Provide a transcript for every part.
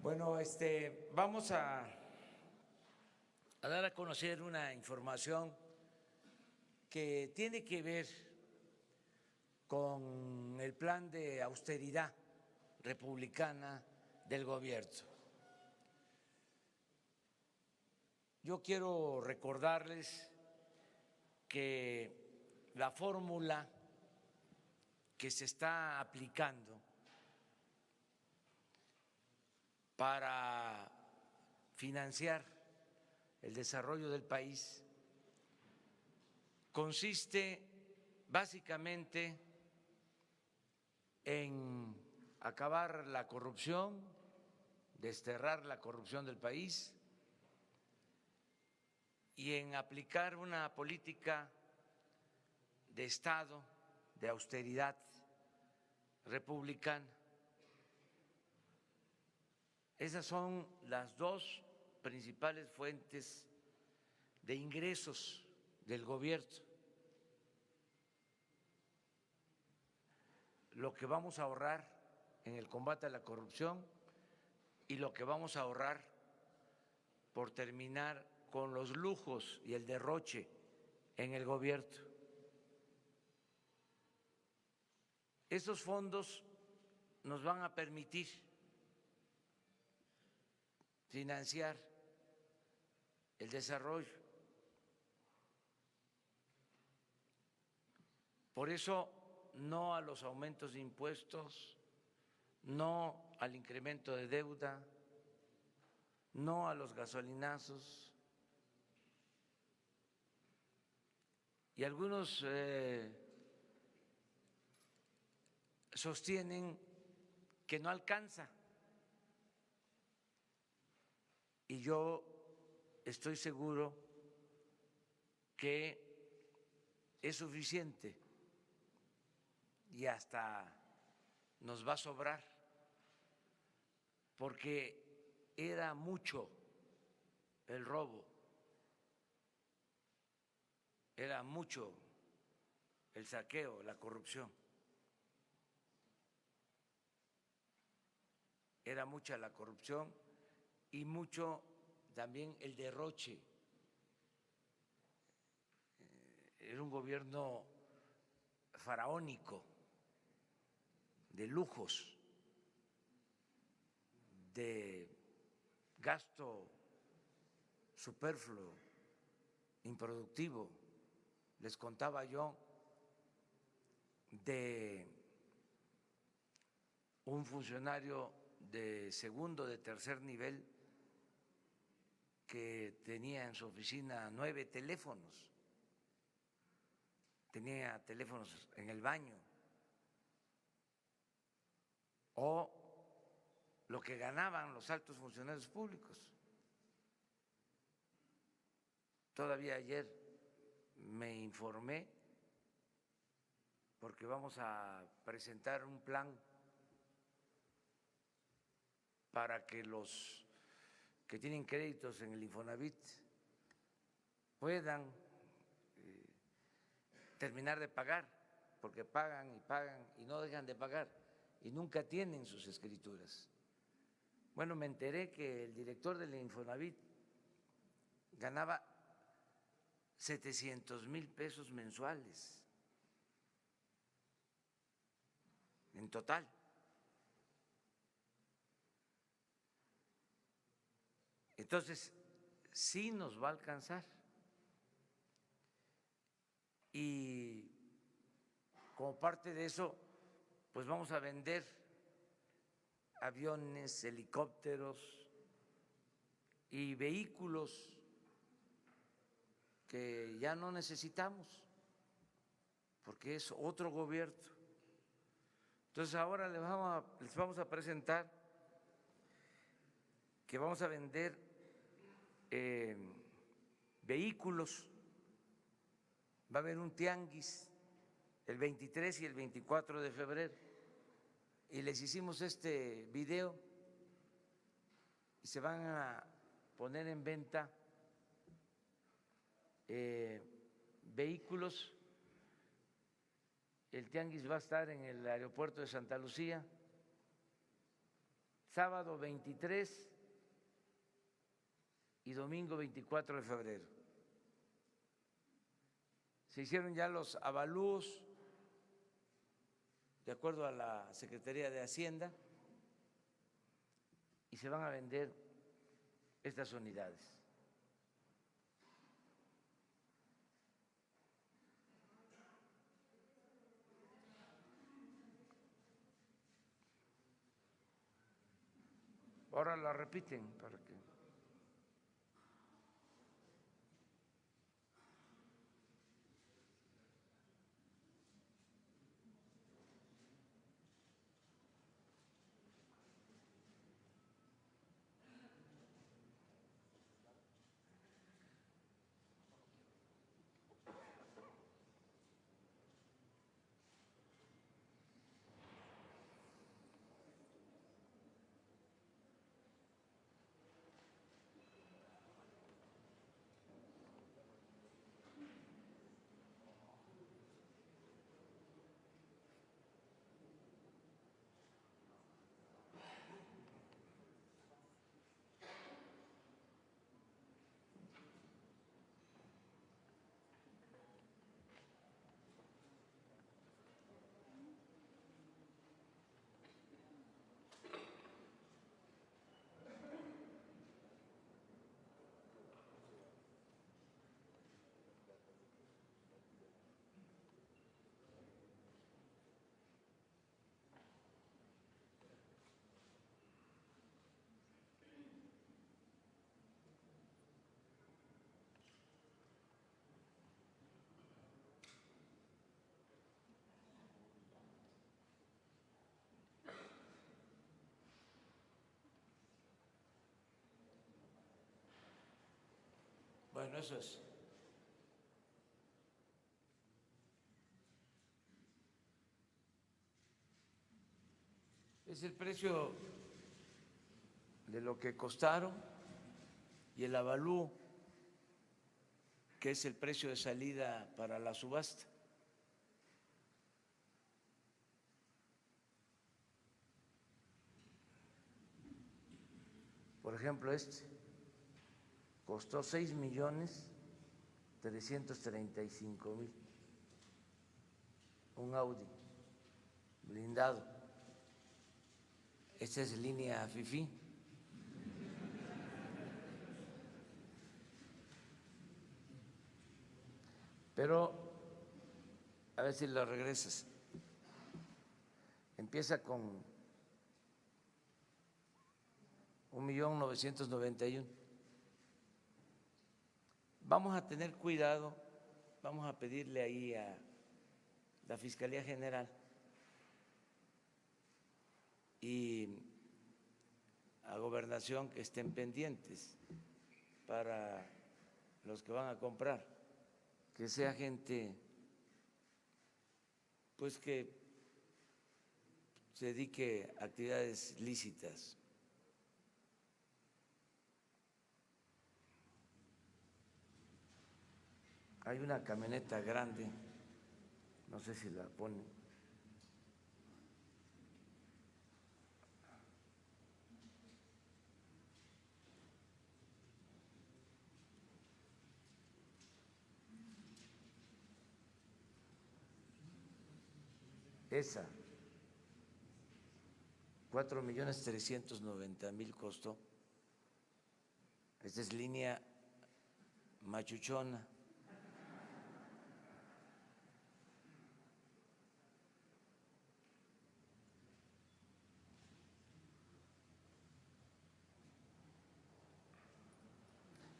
Bueno, vamos a dar a conocer una información que tiene que ver con el plan de austeridad republicana del gobierno. Yo quiero recordarles que la fórmula que se está aplicando para financiar el desarrollo del país consiste básicamente en acabar la corrupción, desterrar la corrupción del país y en aplicar una política de Estado, de austeridad republicana. Esas son las dos principales fuentes de ingresos del gobierno. Lo que vamos a ahorrar en el combate a la corrupción y lo que vamos a ahorrar por terminar con los lujos y el derroche en el gobierno. Esos fondos nos van a permitir financiar el desarrollo. Por eso, no a los aumentos de impuestos, no al incremento de deuda, no a los gasolinazos. Y algunos sostienen que no alcanza. Y yo estoy seguro que es suficiente y hasta nos va a sobrar, porque era mucho el robo, era mucho el saqueo, la corrupción, era mucha la corrupción y mucho también el derroche. Era un gobierno faraónico, de lujos, de gasto superfluo, improductivo. Les contaba yo de un funcionario de segundo, de tercer nivel que tenía en su oficina 9 teléfonos, tenía teléfonos en el baño, o lo que ganaban los altos funcionarios públicos. Todavía ayer me informé porque vamos a presentar un plan para que los que tienen créditos en el Infonavit puedan terminar de pagar, porque pagan y pagan y no dejan de pagar y nunca tienen sus escrituras. Bueno, me enteré que el director del Infonavit ganaba 700,000 pesos mensuales en total. Entonces, sí nos va a alcanzar. Y como parte de eso, pues vamos a vender aviones, helicópteros y vehículos que ya no necesitamos, porque es otro gobierno. Entonces ahora les vamos a presentar que vamos a vender vehículos. Va a haber un tianguis el 23 y el 24 de febrero y les hicimos este video y se van a poner en venta vehículos. El tianguis va a estar en el aeropuerto de Santa Lucía, sábado 23 y domingo 24 de febrero. Se hicieron ya los avalúos de acuerdo a la Secretaría de Hacienda y se van a vender estas unidades. Ahora la repiten para que… Bueno, eso es. Es el precio de lo que costaron y el avalúo, que es el precio de salida para la subasta. Por ejemplo, este costó 6.335.000, un Audi blindado. Esta es línea FIFI. Pero a ver si lo regresas. Empieza con 1.991.000. Vamos a tener cuidado, vamos a pedirle ahí a la Fiscalía General y a Gobernación que estén pendientes para los que van a comprar, que sea gente pues que se dedique a actividades lícitas. Hay una camioneta grande, no sé si la ponen. Esa, 4.390.000 costó. Esta es línea machuchona.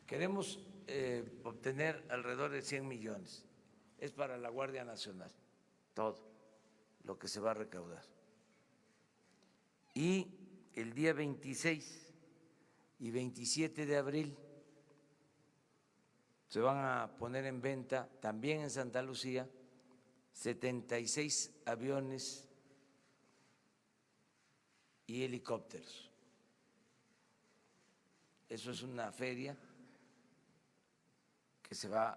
Queremos obtener alrededor de 100 millones. Es para la Guardia Nacional, todo lo que se va a recaudar. Y el día 26 y 27 de abril se van a poner en venta también en Santa Lucía 76 aviones y helicópteros. Eso es una feria que se va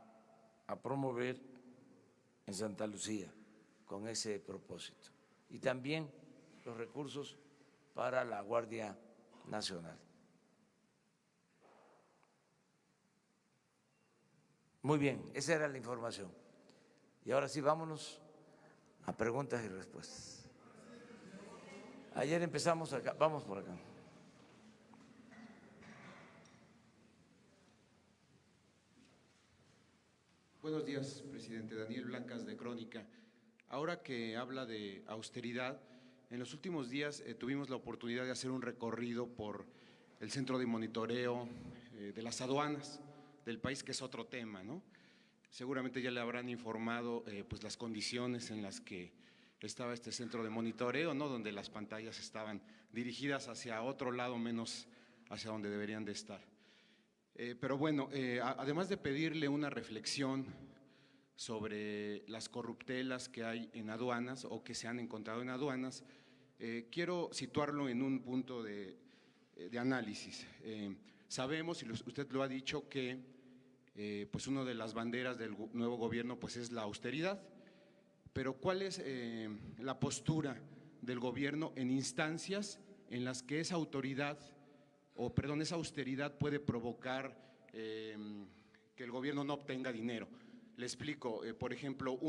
a promover en Santa Lucía con ese propósito. Y también los recursos para la Guardia nacional. Muy bien, esa era la información. Y ahora sí, vámonos a preguntas y respuestas. Ayer empezamos acá, vamos por acá. Buenos días, presidente. Daniel Blancas, de Crónica. Ahora que habla de austeridad, en los últimos días tuvimos la oportunidad de hacer un recorrido por el centro de monitoreo de las aduanas del país, que es otro tema, ¿no? Seguramente ya le habrán informado pues las condiciones en las que estaba este centro de monitoreo, ¿no? Donde las pantallas estaban dirigidas hacia otro lado, menos hacia donde deberían de estar. Pero bueno, además de pedirle una reflexión sobre las corruptelas que hay en aduanas o que se han encontrado en aduanas, quiero situarlo en un punto de análisis. Sabemos, y usted lo ha dicho, que pues una de las banderas del nuevo gobierno pues es la austeridad, pero ¿cuál es la postura del gobierno en instancias en las que esa autoridad, o perdón, esa austeridad puede provocar que el gobierno no obtenga dinero? Le explico, por ejemplo,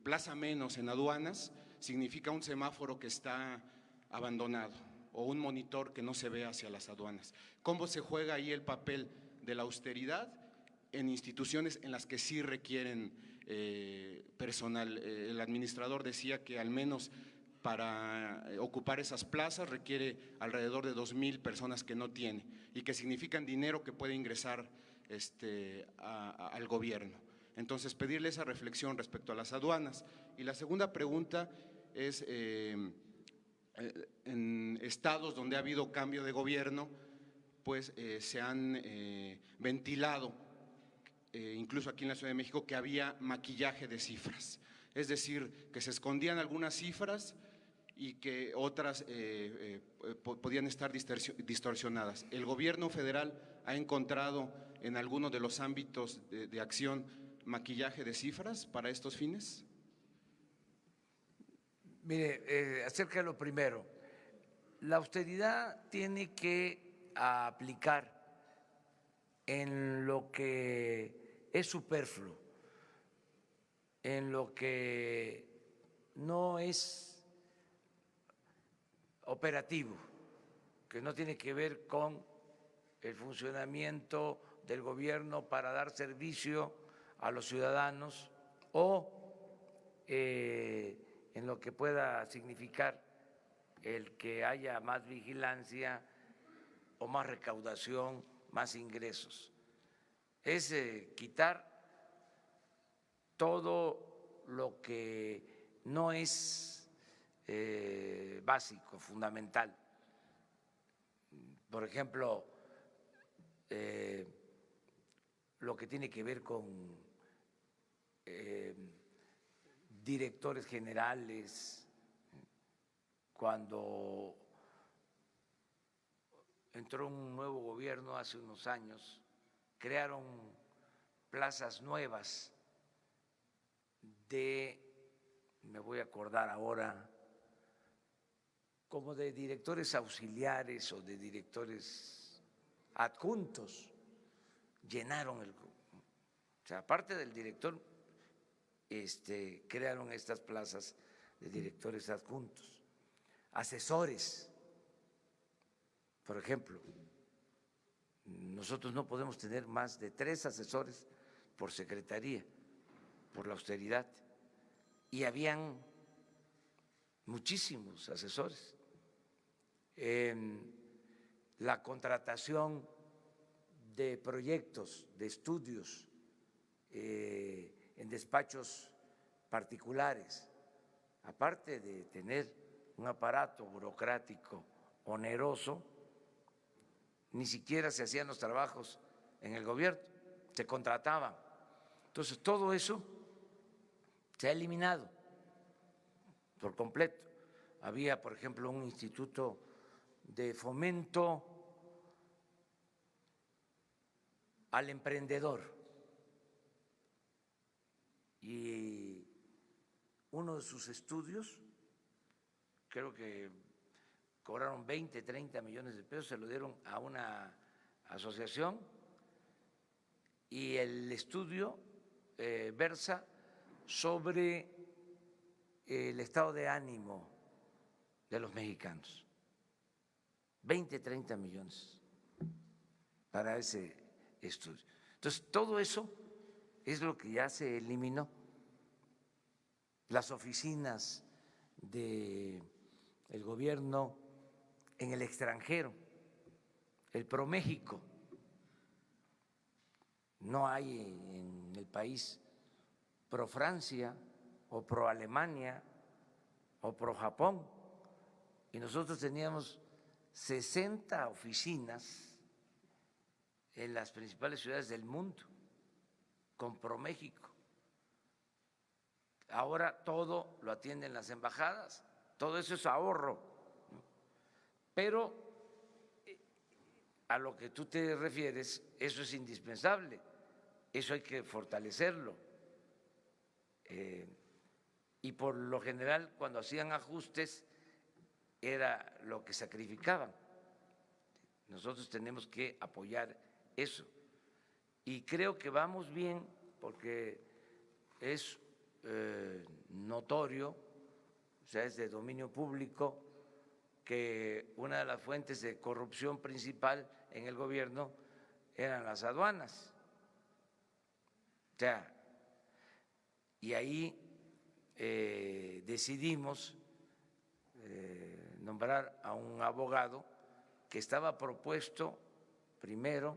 plaza menos en aduanas significa un semáforo que está abandonado o un monitor que no se ve hacia las aduanas. ¿Cómo se juega ahí el papel de la austeridad en instituciones en las que sí requieren personal? El administrador decía que al menos para ocupar esas plazas requiere alrededor de 2,000 personas que no tiene y que significan dinero que puede ingresar al gobierno. Entonces, pedirle esa reflexión respecto a las aduanas. Y la segunda pregunta es, en estados donde ha habido cambio de gobierno, pues se han ventilado, incluso aquí en la Ciudad de México, que había maquillaje de cifras. Es decir, que se escondían algunas cifras y que otras podían estar distorsionadas. ¿El gobierno federal ha encontrado en alguno de los ámbitos de acción maquillaje de cifras para estos fines? Mire, acerca de lo primero, la austeridad tiene que aplicar en lo que es superfluo, en lo que no es operativo, que no tiene que ver con el funcionamiento del gobierno para dar servicio a los ciudadanos o en lo que pueda significar el que haya más vigilancia o más recaudación, más ingresos. Es quitar todo lo que no es básico, fundamental. Por ejemplo, lo que tiene que ver con directores generales. Cuando entró un nuevo gobierno hace unos años, crearon plazas nuevas me voy a acordar ahora, como de directores auxiliares o de directores adjuntos, llenaron o sea, aparte del director, crearon estas plazas de directores adjuntos, asesores. Por ejemplo, nosotros no podemos tener más de 3 asesores por secretaría, por la austeridad, y habían muchísimos asesores. La contratación de proyectos, de estudios en despachos particulares, aparte de tener un aparato burocrático oneroso, ni siquiera se hacían los trabajos en el gobierno, se contrataban. Entonces, todo eso se ha eliminado por completo. Había, por ejemplo, un instituto de fomento al emprendedor y uno de sus estudios, creo que cobraron 20, 30 millones de pesos, se lo dieron a una asociación y el estudio versa sobre el estado de ánimo de los mexicanos. 20, 30 millones para ese estudio. Entonces, todo eso es lo que ya se eliminó. Las oficinas del gobierno en el extranjero, el ProMéxico, no hay en el país pro Francia o pro Alemania o pro Japón, y nosotros teníamos 60 oficinas en las principales ciudades del mundo con ProMéxico. Ahora todo lo atienden las embajadas, todo eso es ahorro, pero a lo que tú te refieres, eso es indispensable, eso hay que fortalecerlo. Y por lo general, cuando hacían ajustes, era lo que sacrificaban. Nosotros tenemos que apoyar eso. Y creo que vamos bien porque es notorio, o sea, es de dominio público, que una de las fuentes de corrupción principal en el gobierno eran las aduanas. O sea, y ahí decidimos nombrar a un abogado que estaba propuesto primero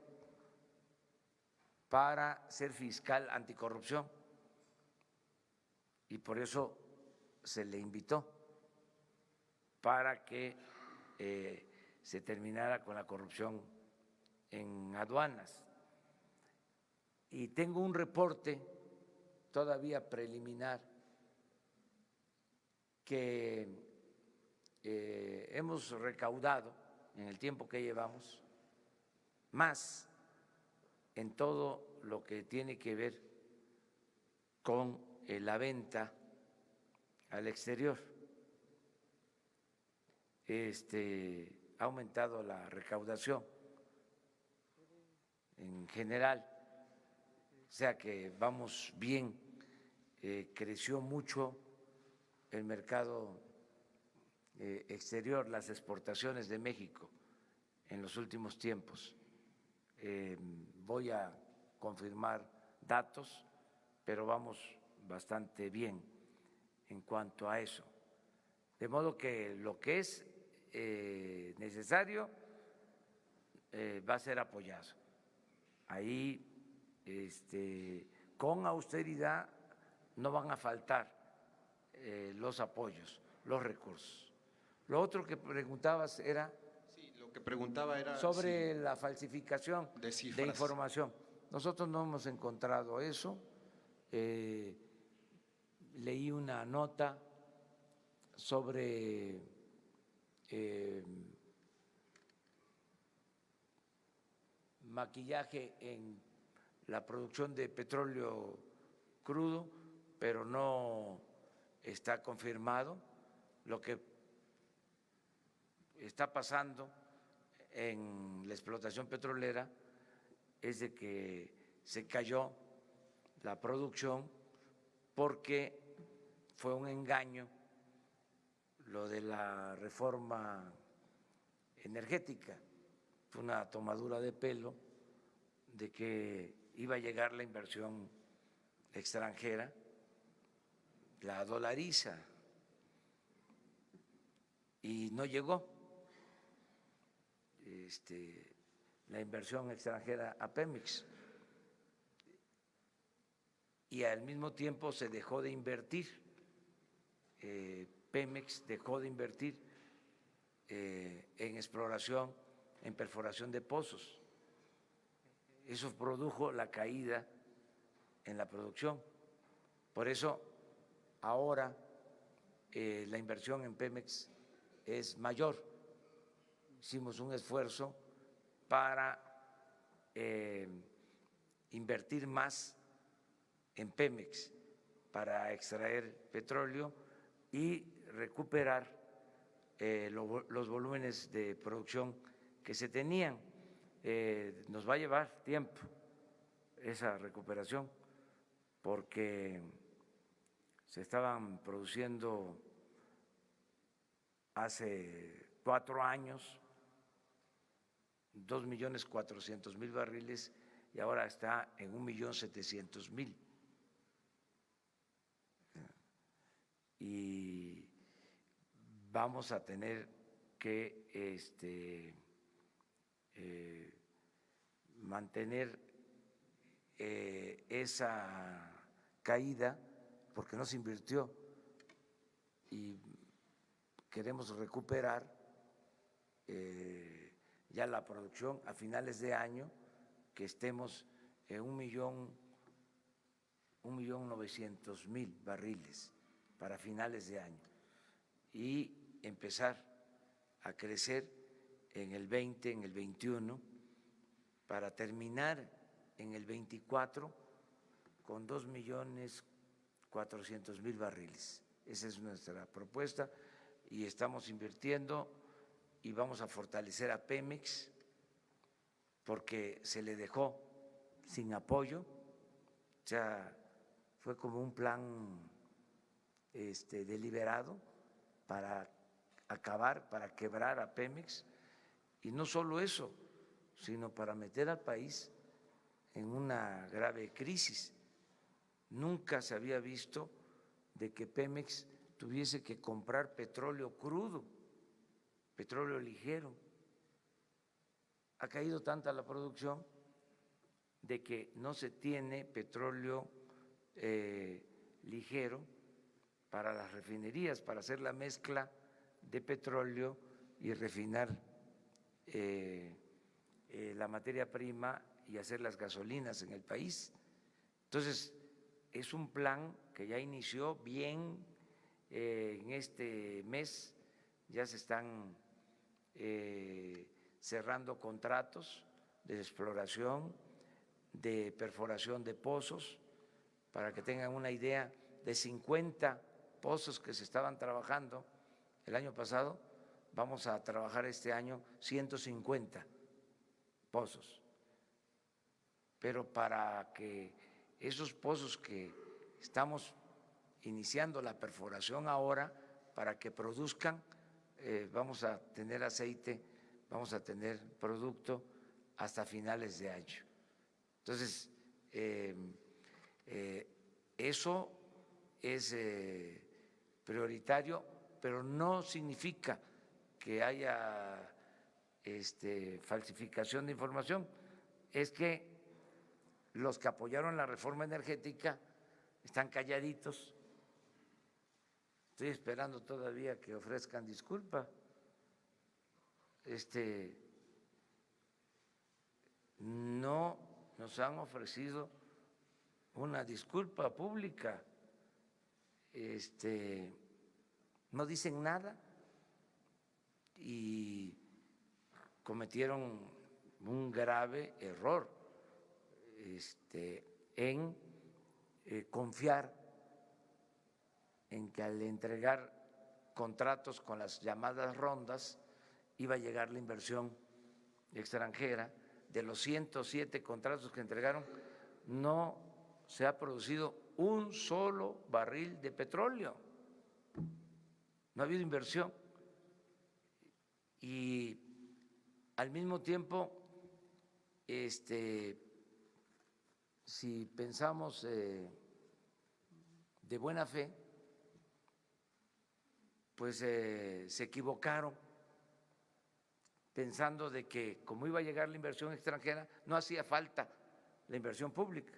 para ser fiscal anticorrupción y por eso se le invitó para que se terminara con la corrupción en aduanas. Y tengo un reporte todavía preliminar que hemos recaudado en el tiempo que llevamos más en todo lo que tiene que ver con la venta al exterior. Ha aumentado la recaudación en general, o sea que vamos bien, creció mucho el mercado exterior, las exportaciones de México en los últimos tiempos. Voy a confirmar datos, pero vamos bastante bien en cuanto a eso. De modo que lo que es necesario va a ser apoyado. Ahí, con austeridad, no van a faltar los apoyos, los recursos. Lo otro que preguntabas era… Sí, lo que preguntaba era sobre la falsificación de información. Nosotros no hemos encontrado eso. Leí una nota sobre maquillaje en la producción de petróleo crudo, pero no está confirmado. Lo que está pasando en la explotación petrolera es de que se cayó la producción porque fue un engaño lo de la reforma energética, fue una tomadura de pelo de que iba a llegar la inversión extranjera, la dolariza, y no llegó la inversión extranjera a Pemex, y al mismo tiempo se dejó de invertir, Pemex dejó de invertir en exploración, en perforación de pozos. Eso produjo la caída en la producción. Por eso ahora la inversión en Pemex es mayor. Hicimos un esfuerzo para invertir más en Pemex para extraer petróleo y recuperar los volúmenes de producción que se tenían. Nos va a llevar tiempo esa recuperación porque se estaban produciendo hace 4 años 2.400.000 barriles y ahora está en 1.700.000. Y vamos a tener que mantener esa caída porque no se invirtió y queremos recuperar ya la producción a finales de año, que estemos en 1.900.000 barriles para finales de año y empezar a crecer en el 20, en el 21, para terminar en el 24 con 2.400.000 barriles. Esa es nuestra propuesta y estamos invirtiendo y vamos a fortalecer a Pemex porque se le dejó sin apoyo, o sea, fue como un plan deliberado para acabar, para quebrar a Pemex, y no solo eso, sino para meter al país en una grave crisis. Nunca se había visto de que Pemex tuviese que comprar petróleo crudo, petróleo ligero. Ha caído tanta la producción de que no se tiene petróleo ligero para las refinerías, para hacer la mezcla de petróleo y refinar la materia prima y hacer las gasolinas en el país. Entonces, es un plan que ya inició bien. En este mes ya se están cerrando contratos de exploración, de perforación de pozos. Para que tengan una idea, de 50 pozos que se estaban trabajando el año pasado, vamos a trabajar este año 150 pozos. Pero para que esos pozos que estamos iniciando la perforación ahora, para que produzcan, vamos a tener aceite, vamos a tener producto hasta finales de año. Entonces, eso es prioritario, pero no significa que haya falsificación de información. Es que los que apoyaron la reforma energética están calladitos. Estoy esperando todavía que ofrezcan disculpa. No nos han ofrecido una disculpa pública. No dicen nada y cometieron un grave error en confiar en que al entregar contratos con las llamadas rondas iba a llegar la inversión extranjera. De los 107 contratos que entregaron, no se ha producido un solo barril de petróleo, no ha habido inversión. Y al mismo tiempo, si pensamos de buena fe, pues se equivocaron pensando de que como iba a llegar la inversión extranjera, no hacía falta la inversión pública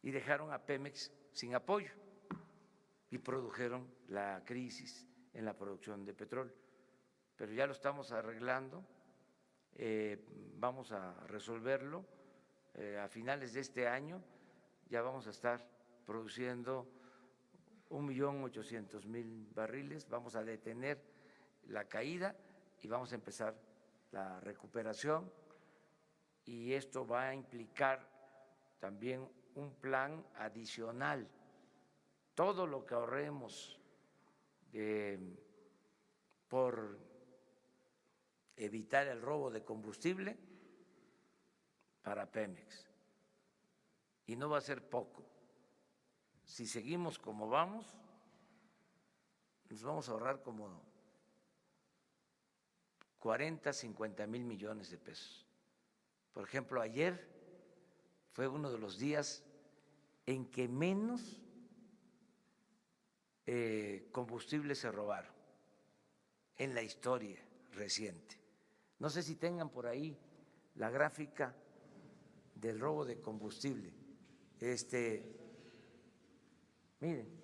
y dejaron a Pemex sin apoyo y produjeron la crisis en la producción de petróleo. Pero ya lo estamos arreglando, vamos a resolverlo. A finales de este año ya vamos a estar produciendo 1.800.000 barriles, vamos a detener la caída y vamos a empezar la recuperación, y esto va a implicar también un plan adicional. Todo lo que ahorremos por evitar el robo de combustible para Pemex. Y no va a ser poco. Si seguimos como vamos, nos vamos a ahorrar como 40, 50 mil millones de pesos. Por ejemplo, ayer fue uno de los días en que menos combustible se robaron en la historia reciente. No sé si tengan por ahí la gráfica del robo de combustible. Miren.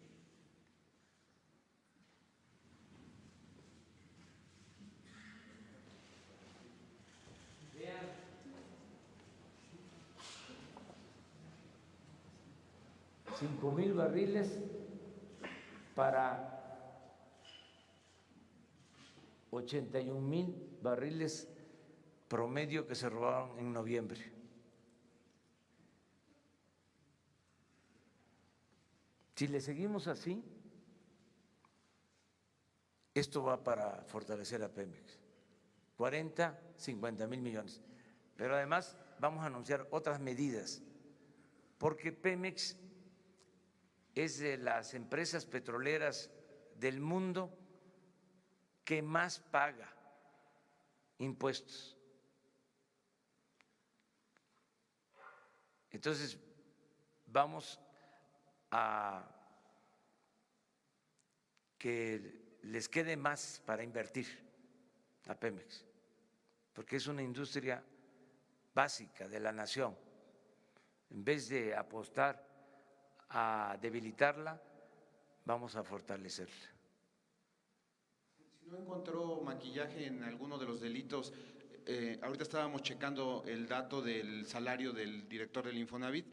Vean. 5,000 barriles para 81,000 barriles promedio que se robaron en noviembre. Si le seguimos así, esto va para fortalecer a Pemex, 40, 50 mil millones. Pero además vamos a anunciar otras medidas, porque Pemex es de las empresas petroleras del mundo que más paga impuestos. Entonces, vamos a que les quede más para invertir a Pemex, porque es una industria básica de la nación. En vez de apostar a debilitarla, vamos a fortalecerla. Si no encontró maquillaje en alguno de los delitos, ahorita estábamos checando el dato del salario del director del Infonavit,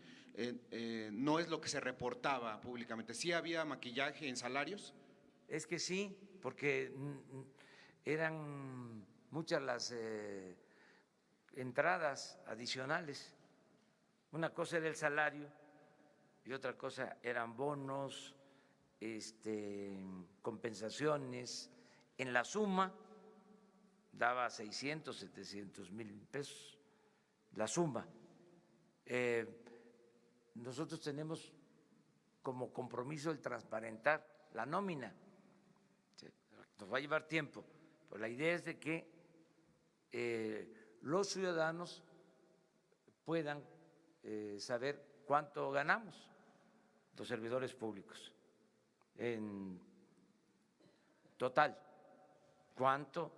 no es lo que se reportaba públicamente. ¿Sí había maquillaje en salarios? Es que sí, porque eran muchas las entradas adicionales. Una cosa era el salario y otra cosa eran bonos, compensaciones. En la suma daba 600, 700 mil pesos, la suma. Nosotros tenemos como compromiso el transparentar la nómina. Nos va a llevar tiempo, pero la idea es de que los ciudadanos puedan saber cuánto ganamos los servidores públicos en total, cuánto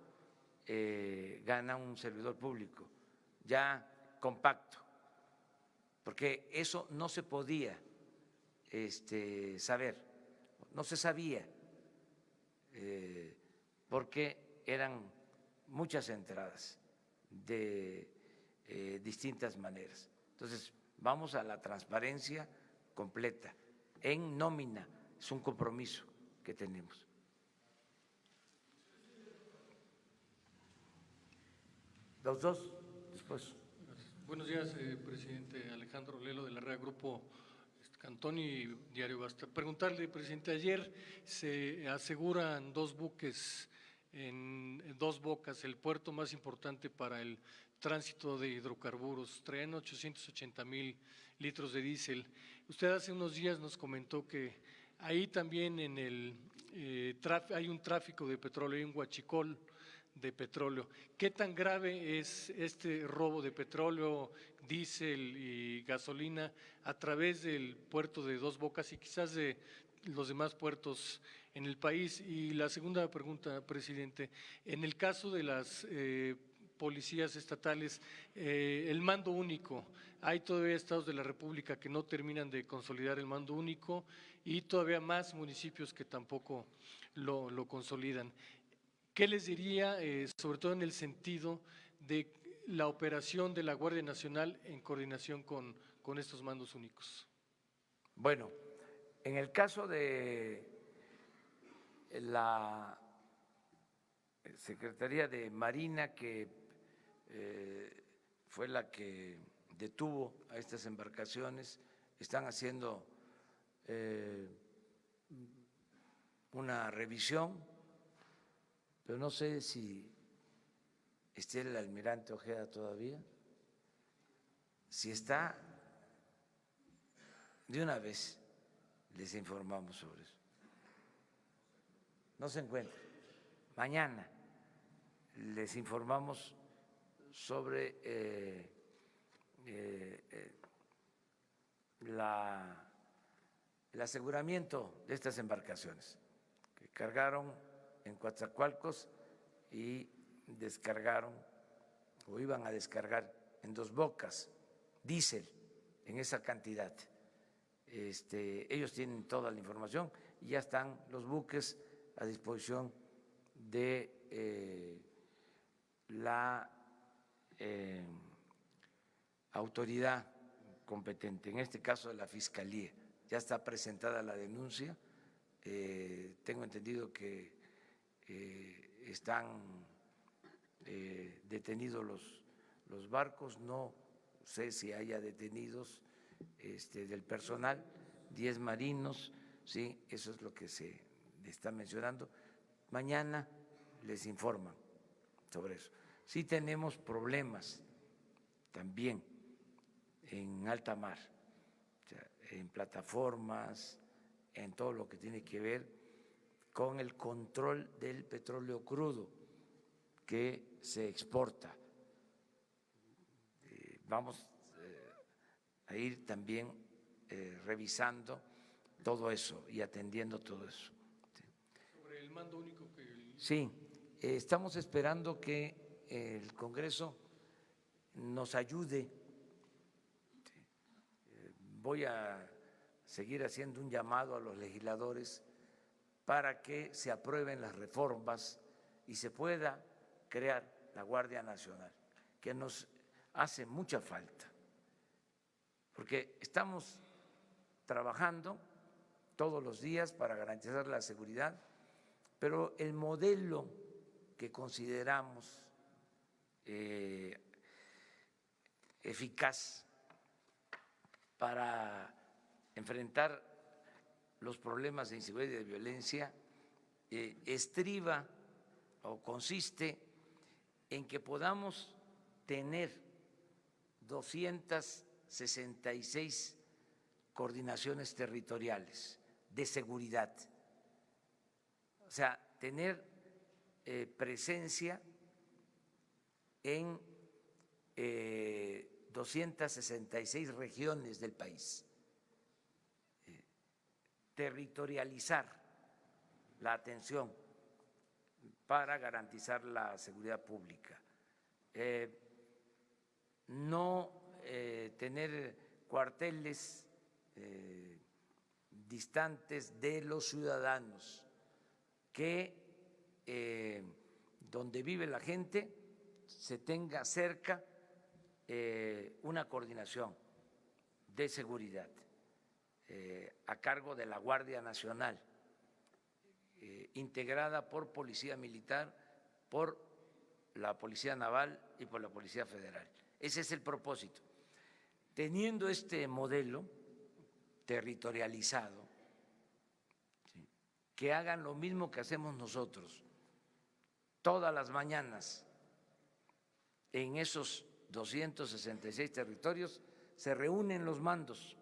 gana un servidor público ya compacto, porque eso no se podía saber, no se sabía, porque eran muchas entradas de distintas maneras. Entonces, vamos a la transparencia completa en nómina, es un compromiso que tenemos. Los dos, después. Buenos días, presidente. Alejandro Lelo de la Red Grupo Cantón y Diario Basta. Preguntarle, presidente, ayer se aseguran 2 buques en 2 bocas, el puerto más importante para el tránsito de hidrocarburos, traen 880,000 litros de diésel. Usted hace unos días nos comentó que ahí también en hay un tráfico de petróleo, hay un huachicol de petróleo. ¿Qué tan grave es este robo de petróleo, diésel y gasolina a través del puerto de 2 Bocas y quizás de los demás puertos en el país? Y la segunda pregunta, presidente, en el caso de las policías estatales, el mando único, hay todavía estados de la República que no terminan de consolidar el mando único y todavía más municipios que tampoco lo consolidan. ¿Qué les diría, sobre todo en el sentido de la operación de la Guardia Nacional en coordinación con estos mandos únicos? Bueno, en el caso de la Secretaría de Marina, que fue la que detuvo a estas embarcaciones, están haciendo una revisión pero no sé si esté el almirante Ojeda todavía. Si está, de una vez les informamos sobre eso. No se encuentra. Mañana les informamos sobre el aseguramiento de estas embarcaciones que cargaron en Coatzacoalcos y descargaron o iban a descargar en Dos Bocas diésel en esa cantidad. Ellos tienen toda la información y ya están los buques a disposición de la autoridad competente, en este caso de la Fiscalía. Ya está presentada la denuncia, tengo entendido que están detenidos los barcos, no sé si haya detenidos del personal, 10 marinos, sí, eso es lo que se está mencionando. Mañana les informan sobre eso. Sí tenemos problemas también en alta mar, o sea, en plataformas, en todo lo que tiene que ver con el control del petróleo crudo que se exporta. Vamos a ir también revisando todo eso y atendiendo todo eso. Sobre el mando único que… Sí, estamos esperando que el Congreso nos ayude. Voy a seguir haciendo un llamado a los legisladores para que se aprueben las reformas y se pueda crear la Guardia Nacional, que nos hace mucha falta, porque estamos trabajando todos los días para garantizar la seguridad, pero el modelo que consideramos eficaz para enfrentar los problemas de inseguridad y de violencia estriba o consiste en que podamos tener 266 coordinaciones territoriales de seguridad, o sea, tener presencia en 266 regiones del país, territorializar la atención para garantizar la seguridad pública, no tener cuarteles distantes de los ciudadanos, que donde vive la gente se tenga cerca una coordinación de seguridad a cargo de la Guardia Nacional, integrada por Policía Militar, por la Policía Naval y por la Policía Federal. Ese es el propósito. Teniendo este modelo territorializado, ¿sí?, que hagan lo mismo que hacemos nosotros todas las mañanas en esos 266 territorios, se reúnen los mandos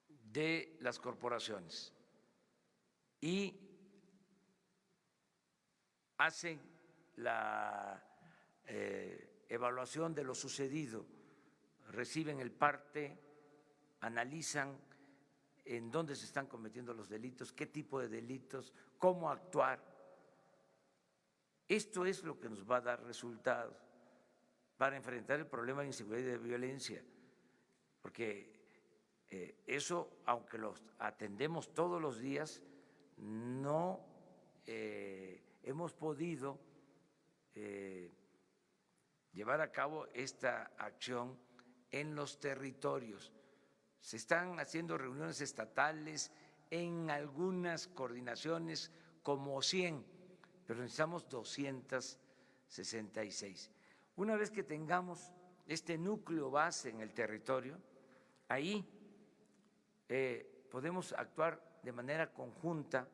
de las corporaciones y hacen la evaluación de lo sucedido, reciben el parte, analizan en dónde se están cometiendo los delitos, qué tipo de delitos, cómo actuar. Esto es lo que nos va a dar resultados para enfrentar el problema de inseguridad y de violencia, porque eso, aunque los atendemos todos los días, no hemos podido llevar a cabo esta acción en los territorios. Se están haciendo reuniones estatales en algunas coordinaciones como 100, pero necesitamos 266. Una vez que tengamos este núcleo base en el territorio, ahí podemos actuar de manera conjunta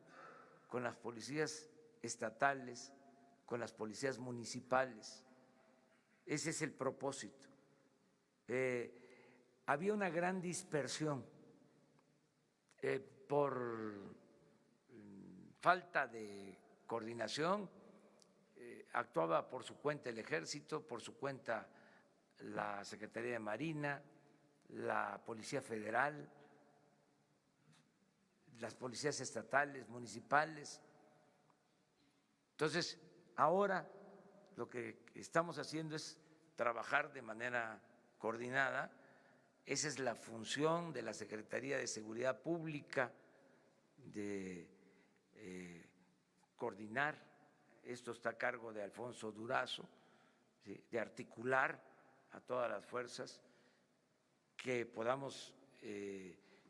con las policías estatales, con las policías municipales. Ese es el propósito. Había una gran dispersión por falta de coordinación. Actuaba por su cuenta el Ejército, por su cuenta la Secretaría de Marina, la Policía Federal, las policías estatales, municipales. Entonces, ahora lo que estamos haciendo es trabajar de manera coordinada. Esa es la función de la Secretaría de Seguridad Pública, de coordinar. Esto está a cargo de Alfonso Durazo, ¿sí?, de articular a todas las fuerzas, que podamos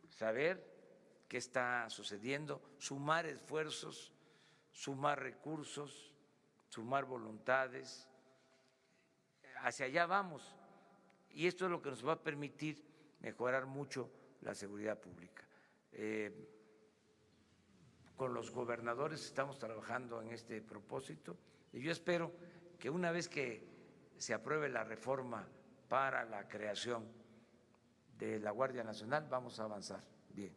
saber qué está sucediendo, sumar esfuerzos, sumar recursos, sumar voluntades. Hacia allá vamos, y esto es lo que nos va a permitir mejorar mucho la seguridad pública. Con los gobernadores estamos trabajando en este propósito y yo espero que una vez que se apruebe la reforma para la creación de la Guardia Nacional, vamos a avanzar bien.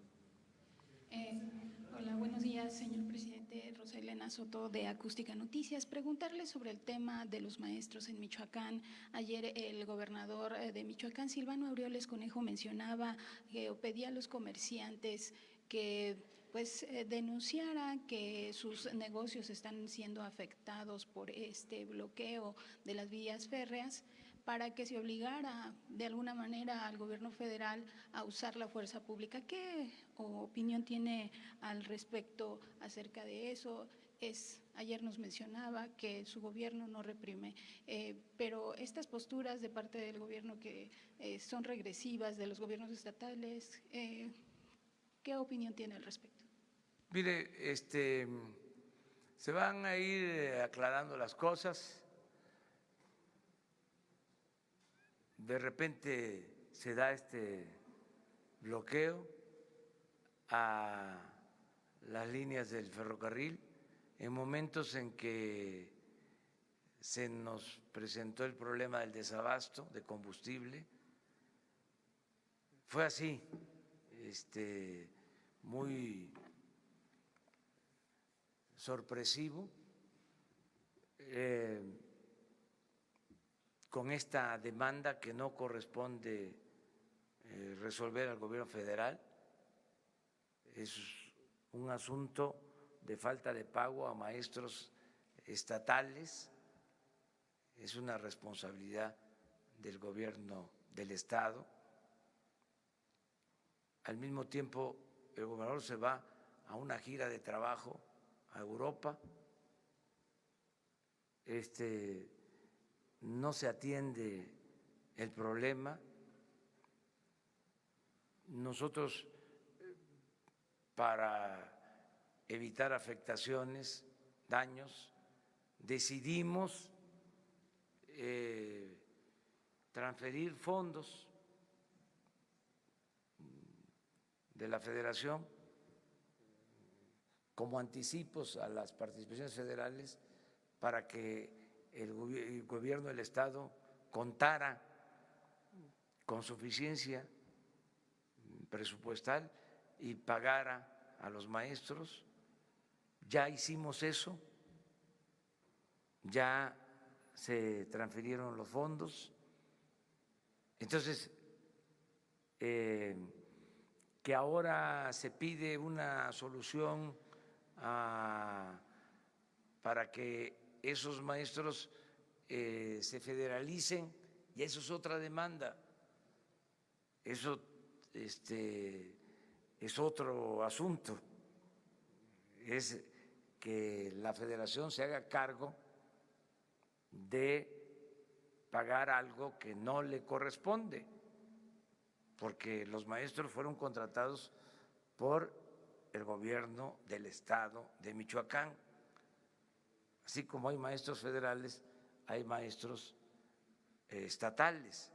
Hola, buenos días, señor presidente. Rosa Elena Soto, de Acústica Noticias. Preguntarle sobre el tema de los maestros en Michoacán. Ayer el gobernador de Michoacán, Silvano Aureoles Conejo, mencionaba o pedía a los comerciantes que denunciaran que sus negocios están siendo afectados por este bloqueo de las vías férreas, para que se obligara de alguna manera al gobierno federal a usar la fuerza pública. ¿Qué opinión tiene al respecto acerca de eso? Ayer nos mencionaba que su gobierno no reprime, pero estas posturas de parte del gobierno que son regresivas de los gobiernos estatales, ¿qué opinión tiene al respecto? Mire, se van a ir aclarando las cosas. De repente se da este bloqueo a las líneas del ferrocarril en momentos en que se nos presentó el problema del desabasto de combustible. Fue así, muy sorpresivo, con esta demanda que no corresponde resolver al gobierno federal. Es un asunto de falta de pago a maestros estatales, es una responsabilidad del gobierno del estado. Al mismo tiempo, el gobernador se va a una gira de trabajo a Europa. No se atiende el problema. Nosotros, para evitar afectaciones, daños, decidimos transferir fondos de la Federación como anticipos a las participaciones federales para que el gobierno del estado contara con suficiencia presupuestal y pagara a los maestros. Ya hicimos eso, ya se transfirieron los fondos. Entonces, que ahora se pide una solución para que esos maestros se federalicen, y eso es otra demanda. Eso es otro asunto, es que la federación se haga cargo de pagar algo que no le corresponde, porque los maestros fueron contratados por el gobierno del estado de Michoacán. Así como hay maestros federales, hay maestros estatales.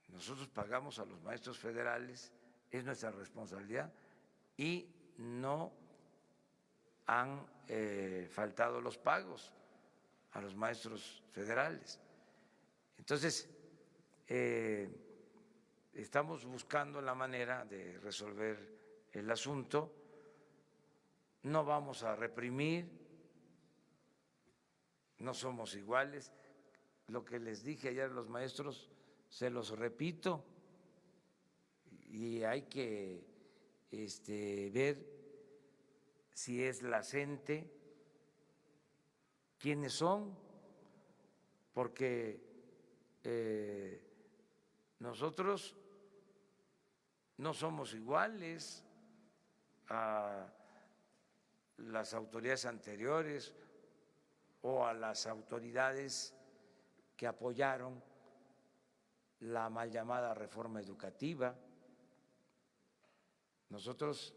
Nosotros pagamos a los maestros federales, es nuestra responsabilidad, y no han faltado los pagos a los maestros federales. Entonces, estamos buscando la manera de resolver el asunto. No vamos a reprimir, no somos iguales. Lo que les dije ayer a los maestros, se los repito, y hay que ver si es la CENTE, quiénes son, porque nosotros no somos iguales a las autoridades anteriores o a las autoridades que apoyaron la mal llamada reforma educativa. Nosotros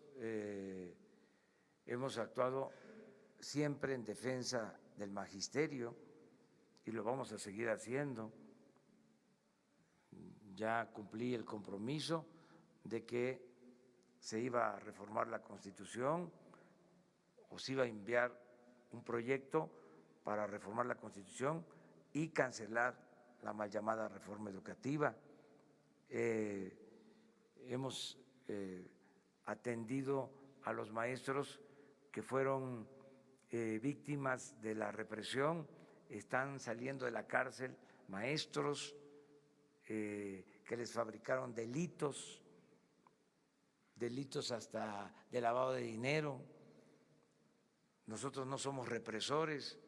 hemos actuado siempre en defensa del magisterio y lo vamos a seguir haciendo. Ya cumplí el compromiso de que se iba a reformar la Constitución o se iba a enviar un proyecto para reformar la Constitución y cancelar la mal llamada reforma educativa. Hemos atendido a los maestros que fueron víctimas de la represión, están saliendo de la cárcel maestros que les fabricaron delitos hasta de lavado de dinero. Nosotros no somos represores.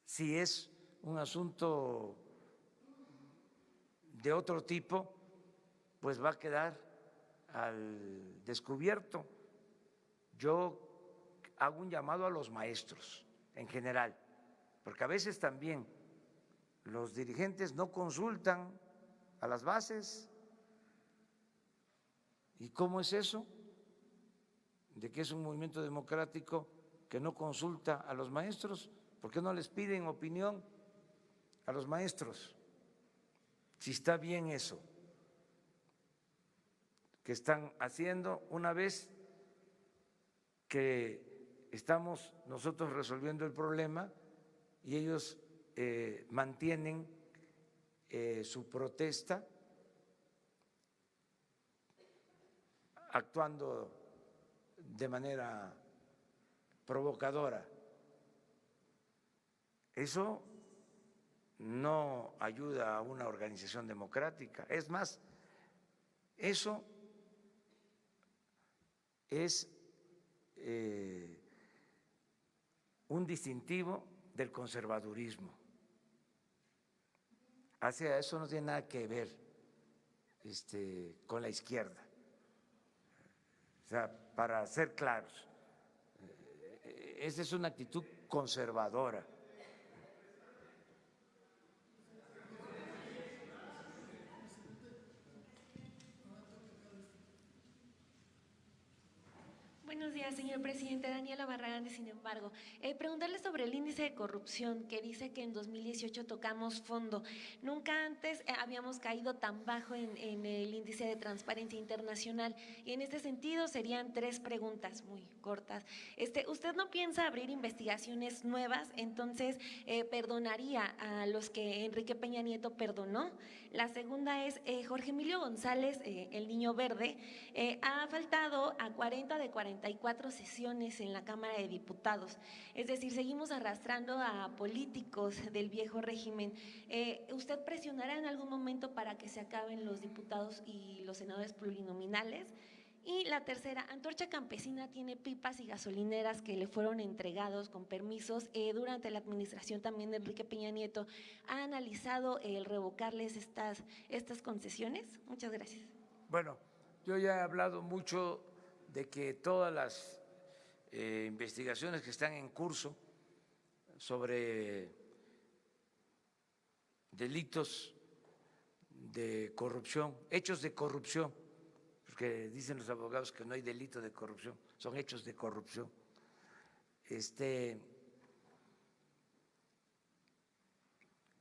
Si es un asunto de otro tipo, pues va a quedar al descubierto. Yo hago un llamado a los maestros en general, porque a veces también los dirigentes no consultan a las bases. ¿Y cómo es eso? ¿De que es un movimiento democrático que no consulta a los maestros? ¿Por qué no les piden opinión a los maestros? Si está bien eso que están haciendo, una vez que estamos nosotros resolviendo el problema y ellos mantienen su protesta, actuando de manera provocadora. Eso no ayuda a una organización democrática. Es más, eso es un distintivo del conservadurismo. Hacia eso no tiene nada que ver con la izquierda. O sea, para ser claros, esa es una actitud conservadora. Buenos días, señor presidente. Daniela Barragán, sin embargo. Preguntarle sobre el índice de corrupción, que dice que en 2018 tocamos fondo. Nunca antes habíamos caído tan bajo en el índice de transparencia internacional. Y en este sentido serían 3 preguntas muy cortas. ¿Usted no piensa abrir investigaciones nuevas? Entonces, ¿perdonaría a los que Enrique Peña Nieto perdonó? La segunda es, Jorge Emilio González, el Niño Verde, ha faltado a 40 de 44 sesiones en la Cámara de Diputados. Es decir, seguimos arrastrando a políticos del viejo régimen. ¿Usted presionará en algún momento para que se acaben los diputados y los senadores plurinominales? Y la tercera, Antorcha Campesina tiene pipas y gasolineras que le fueron entregados con permisos durante la administración también de Enrique Peña Nieto. ¿Ha analizado el revocarles estas concesiones? Muchas gracias. Bueno, yo ya he hablado mucho de que todas las investigaciones que están en curso sobre delitos de corrupción, hechos de corrupción, porque dicen los abogados que no hay delito de corrupción, son hechos de corrupción.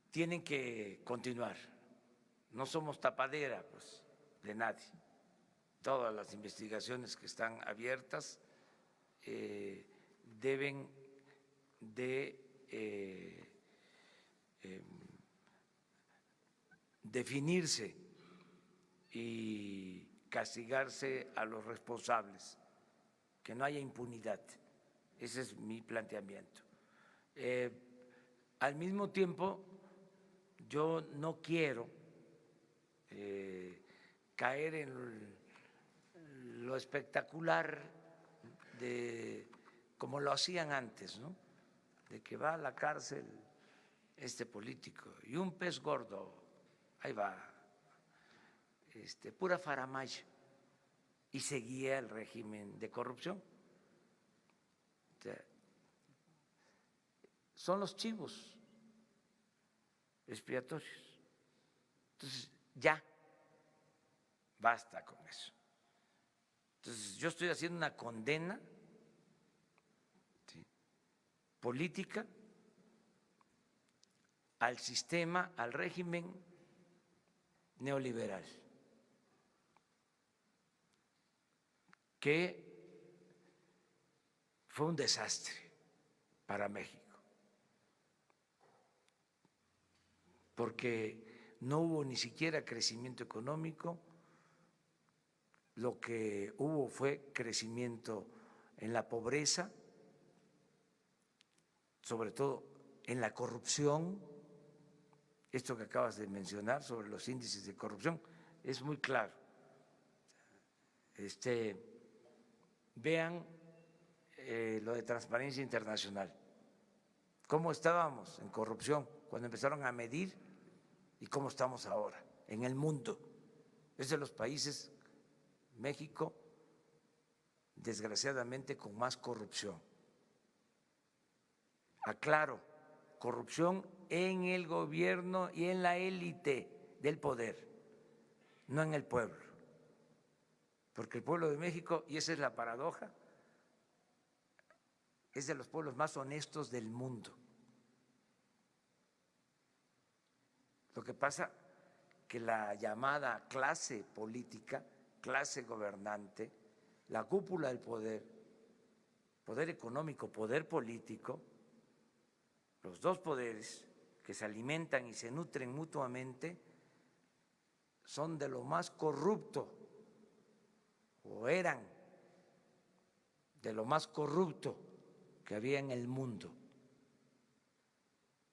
Tienen que continuar. No somos tapadera, pues, de nadie. Todas las investigaciones que están abiertas deben de definirse y castigarse a los responsables, que no haya impunidad. Ese es mi planteamiento. Al mismo tiempo, yo no quiero caer en lo espectacular de como lo hacían antes, ¿no? De que va a la cárcel este político y un pez gordo, ahí va, pura faramaya, y seguía el régimen de corrupción. O sea, son los chivos expiatorios. Entonces, ya, basta con eso. Entonces, yo estoy haciendo una condena, ¿sí?, política al sistema, al régimen neoliberal, que fue un desastre para México, porque no hubo ni siquiera crecimiento económico. Lo que hubo fue crecimiento en la pobreza, sobre todo en la corrupción. Esto que acabas de mencionar sobre los índices de corrupción es muy claro. Vean lo de Transparencia Internacional, cómo estábamos en corrupción cuando empezaron a medir y cómo estamos ahora en el mundo. Es de los países, México, desgraciadamente, con más corrupción. Aclaro, corrupción en el gobierno y en la élite del poder, no en el pueblo. Porque el pueblo de México, y esa es la paradoja, es de los pueblos más honestos del mundo. Lo que pasa que la llamada clase política, clase gobernante, la cúpula del poder, poder económico, poder político, los dos poderes que se alimentan y se nutren mutuamente, son de lo más corrupto, o eran de lo más corrupto que había en el mundo,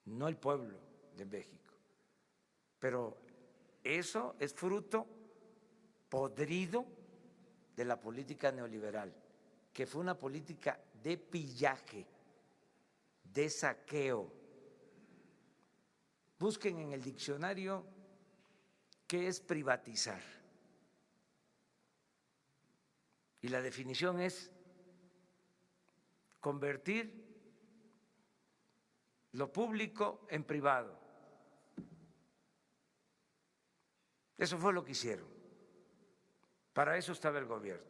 no el pueblo de México. Pero eso es fruto podrido de la política neoliberal, que fue una política de pillaje, de saqueo. Busquen en el diccionario qué es privatizar. Y la definición es convertir lo público en privado. Eso fue lo que hicieron. Para eso estaba el gobierno.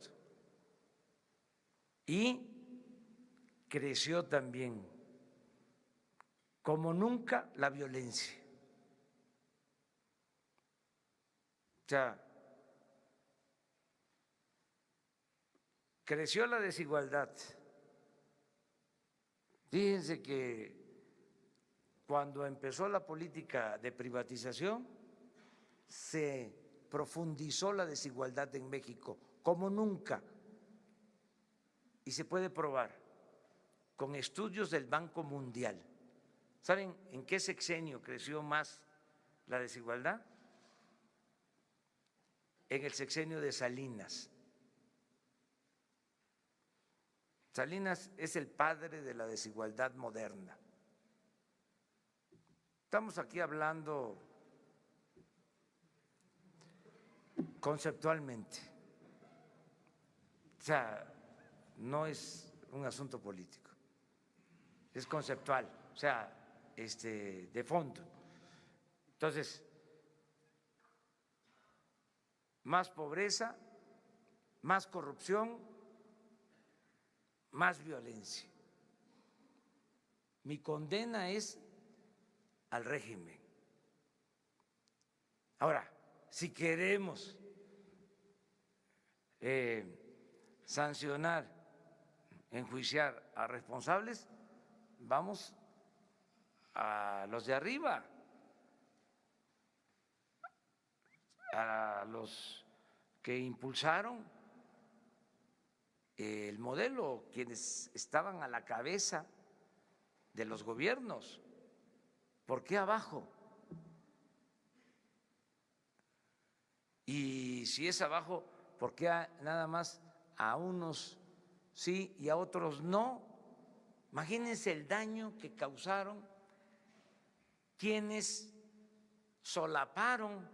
Y creció también como nunca la violencia. O sea, creció la desigualdad. Fíjense que cuando empezó la política de privatización, se profundizó la desigualdad en México como nunca. Y se puede probar con estudios del Banco Mundial. ¿Saben en qué sexenio creció más la desigualdad? En el sexenio de Salinas. Salinas es el padre de la desigualdad moderna. Estamos aquí hablando conceptualmente. O sea, no es un asunto político, es conceptual, o sea, de fondo. Entonces, más pobreza, más corrupción, más violencia. Mi condena es al régimen. Ahora, si queremos sancionar enjuiciar a responsables, vamos a los de arriba, a los que impulsaron el modelo, quienes estaban a la cabeza de los gobiernos. ¿Por qué abajo? Y si es abajo, ¿por qué nada más a unos sí y a otros no? Imagínense el daño que causaron quienes solaparon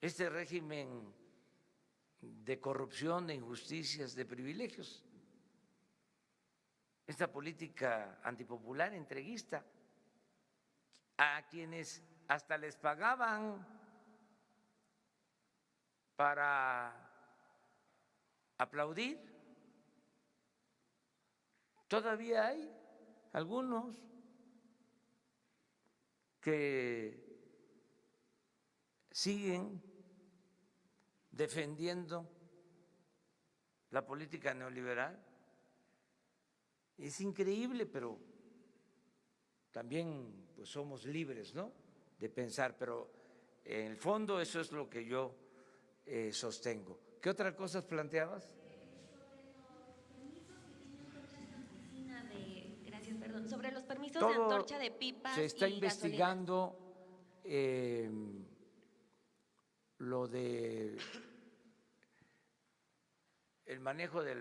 este régimen de corrupción, de injusticias, de privilegios, esta política antipopular, entreguista, a quienes hasta les pagaban para aplaudir. Todavía hay algunos que siguen defendiendo la política neoliberal. Es increíble, pero también pues somos libres, ¿no?, de pensar, pero en el fondo eso es lo que yo sostengo. ¿Qué otras cosas planteabas? Gracias, perdón. Sobre los permisos Todo de antorcha de pipas se está y investigando lo de el manejo de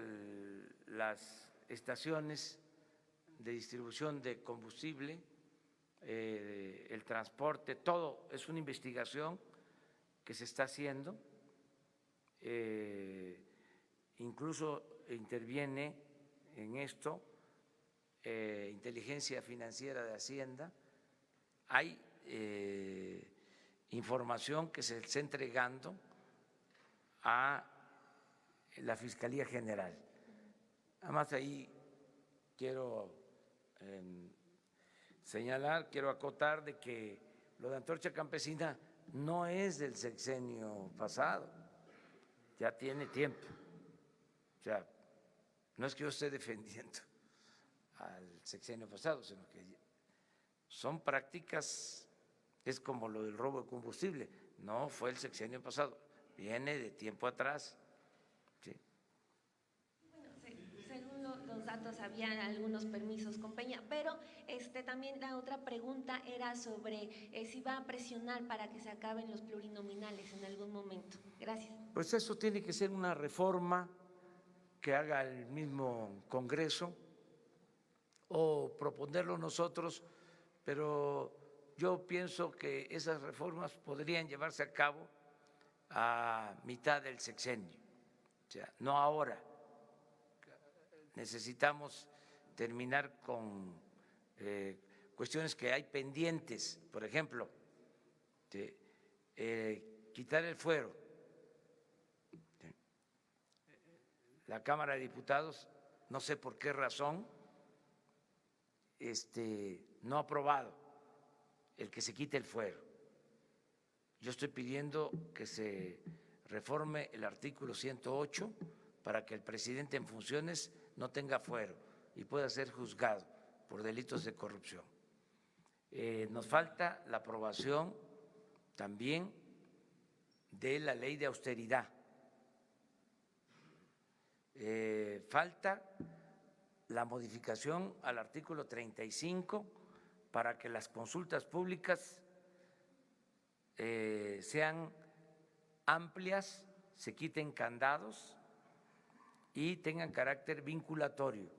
las estaciones de distribución de combustible, el transporte, todo es una investigación que se está haciendo. Incluso interviene en esto inteligencia financiera de Hacienda. Hay información que se está entregando a la Fiscalía General. Además, ahí quiero señalar, quiero acotar de que lo de Antorcha Campesina no es del sexenio pasado, ya tiene tiempo. O sea, no es que yo esté defendiendo al sexenio pasado, sino que son prácticas, es como lo del robo de combustible, no fue el sexenio pasado, viene de tiempo atrás. ¿Sí? Bueno, según los datos había algunos permisos con Peña, pero también la otra pregunta era sobre si va a presionar para que se acaben los plurinominales en algún momento. Gracias. Pues eso tiene que ser una reforma que haga el mismo Congreso o proponerlo nosotros, pero yo pienso que esas reformas podrían llevarse a cabo a mitad del sexenio, o sea, no ahora. Necesitamos terminar con cuestiones que hay pendientes, por ejemplo, quitar el fuero. La Cámara de Diputados, no sé por qué razón, no ha aprobado el que se quite el fuero. Yo estoy pidiendo que se reforme el artículo 108 para que el presidente en funciones no tenga fuero y pueda ser juzgado por delitos de corrupción. Nos falta la aprobación también de la ley de austeridad. Falta la modificación al artículo 35 para que las consultas públicas sean amplias, se quiten candados y tengan carácter vinculatorio.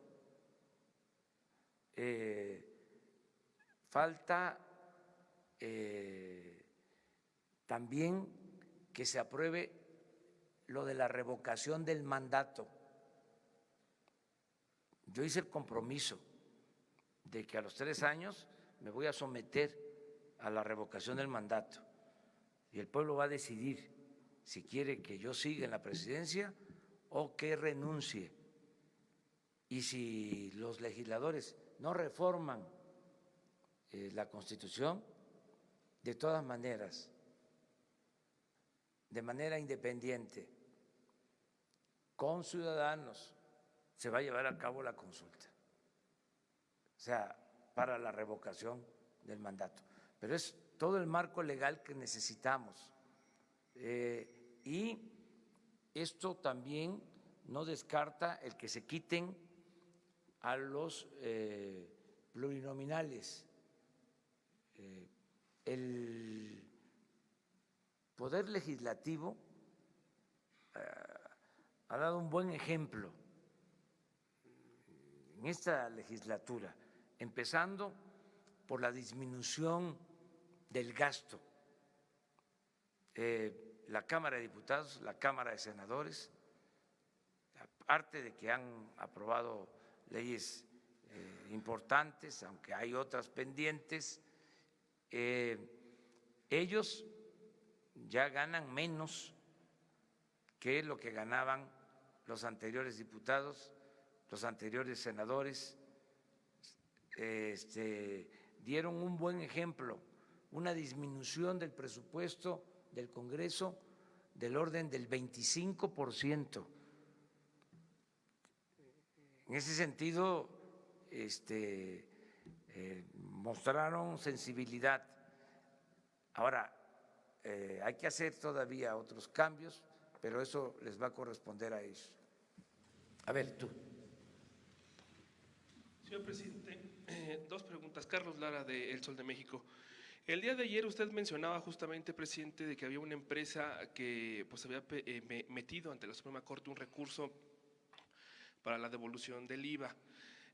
Falta también que se apruebe lo de la revocación del mandato. Yo hice el compromiso de que a los 3 años me voy a someter a la revocación del mandato y el pueblo va a decidir si quiere que yo siga en la presidencia o que renuncie. Y si los legisladores no reforman la Constitución, de todas maneras, de manera independiente, con ciudadanos, se va a llevar a cabo la consulta, o sea, para la revocación del mandato. Pero es todo el marco legal que necesitamos. Y esto también no descarta el que se quiten a los plurinominales. El Poder Legislativo ha dado un buen ejemplo en esta legislatura, empezando por la disminución del gasto. La Cámara de Diputados, la Cámara de Senadores, aparte de que han aprobado leyes importantes, aunque hay otras pendientes, ellos ya ganan menos que lo que ganaban los anteriores diputados, los anteriores senadores. Dieron un buen ejemplo, una disminución del presupuesto del Congreso del orden del 25%. En ese sentido, mostraron sensibilidad. Ahora, hay que hacer todavía otros cambios, pero eso les va a corresponder a ellos. A ver, tú. Señor presidente, dos preguntas. Carlos Lara, de El Sol de México. El día de ayer usted mencionaba justamente, presidente, de que había una empresa que pues había metido ante la Suprema Corte un recurso para la devolución del IVA.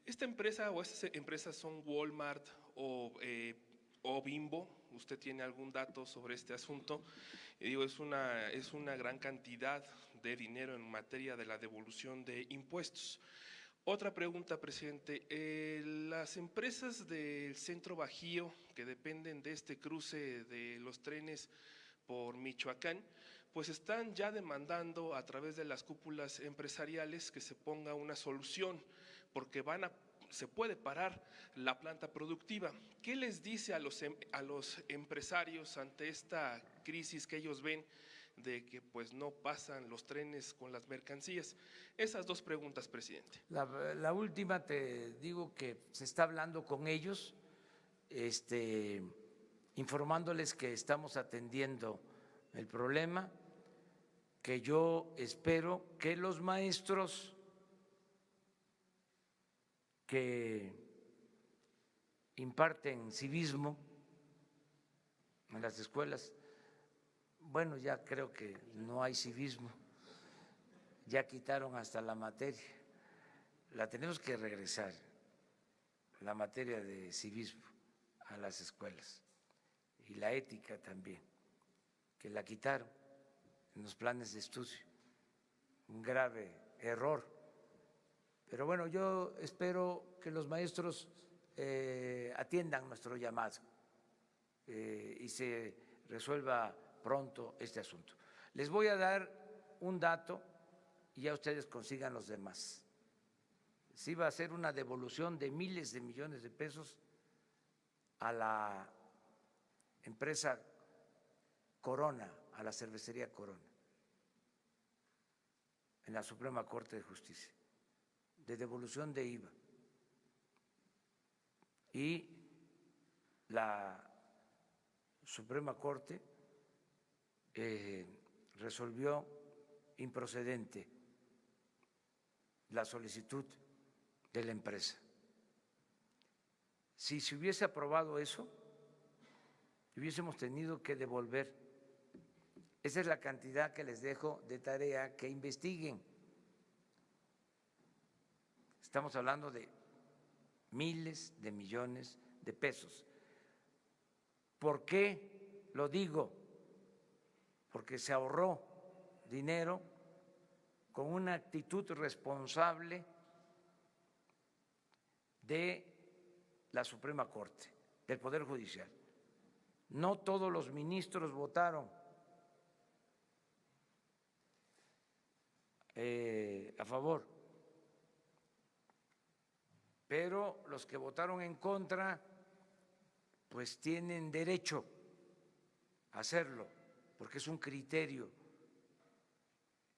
¿Esta empresa o estas empresas son Walmart o Bimbo? ¿Usted tiene algún dato sobre este asunto? Y digo, es una gran cantidad de dinero en materia de la devolución de impuestos. Otra pregunta, presidente. Las empresas del Centro Bajío que dependen de este cruce de los trenes por Michoacán, pues están ya demandando a través de las cúpulas empresariales que se ponga una solución, porque se puede parar la planta productiva. ¿Qué les dice a los empresarios ante esta crisis que ellos ven de que pues no pasan los trenes con las mercancías? Esas dos preguntas, presidente. La última, te digo que se está hablando con ellos, informándoles que estamos atendiendo el problema, que yo espero que los maestros que imparten civismo en las escuelas, bueno, ya creo que no hay civismo, ya quitaron hasta la materia, la tenemos que regresar, la materia de civismo a las escuelas y la ética también, que la quitaron en los planes de estudio, un grave error. Pero bueno, yo espero que los maestros atiendan nuestro llamado y se resuelva pronto este asunto. Les voy a dar un dato y ya ustedes consigan los demás. Sí va a ser una devolución de miles de millones de pesos a la empresa Corona, a la cervecería Corona, en la Suprema Corte de Justicia, de devolución de IVA. Y la Suprema Corte resolvió improcedente la solicitud de la empresa. Si se hubiese aprobado eso, hubiésemos tenido que devolver. Esa es la cantidad que les dejo de tarea, que investiguen. Estamos hablando de miles de millones de pesos. ¿Por qué lo digo? Porque se ahorró dinero con una actitud responsable de la Suprema Corte, del Poder Judicial. No todos los ministros votaron a favor, pero los que votaron en contra pues tienen derecho a hacerlo, porque es un criterio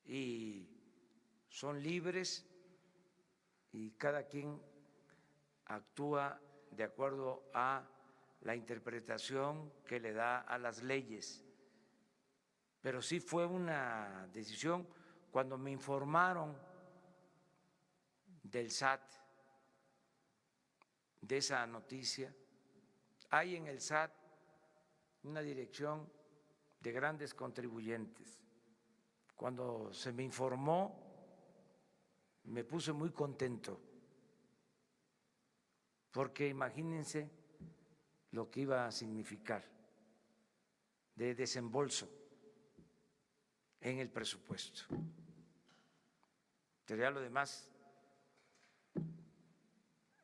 y son libres y cada quien actúa de acuerdo a la interpretación que le da a las leyes. Pero sí fue una decisión cuando me informaron del SAT de esa noticia. Hay en el SAT una dirección de grandes contribuyentes. Cuando se me informó, me puse muy contento, porque imagínense lo que iba a significar de desembolso en el presupuesto. Pero ya lo demás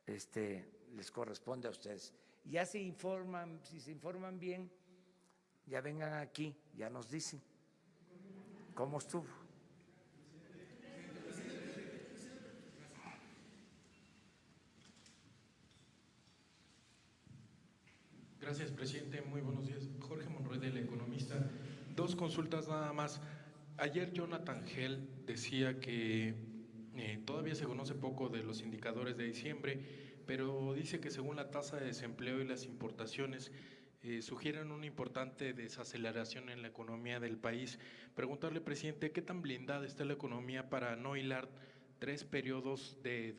les corresponde a ustedes. Ya se informan, si se informan bien, ya vengan aquí, ya nos dicen cómo estuvo. Gracias, presidente. Muy buenos días. Jorge Monroy, del Economista. Dos consultas nada más. Ayer Jonathan Gell decía que todavía se conoce poco de los indicadores de diciembre, pero dice que según la tasa de desempleo y las importaciones sugieren una importante desaceleración en la economía del país. Preguntarle, presidente, ¿qué tan blindada está la economía para no hilar 3 periodos de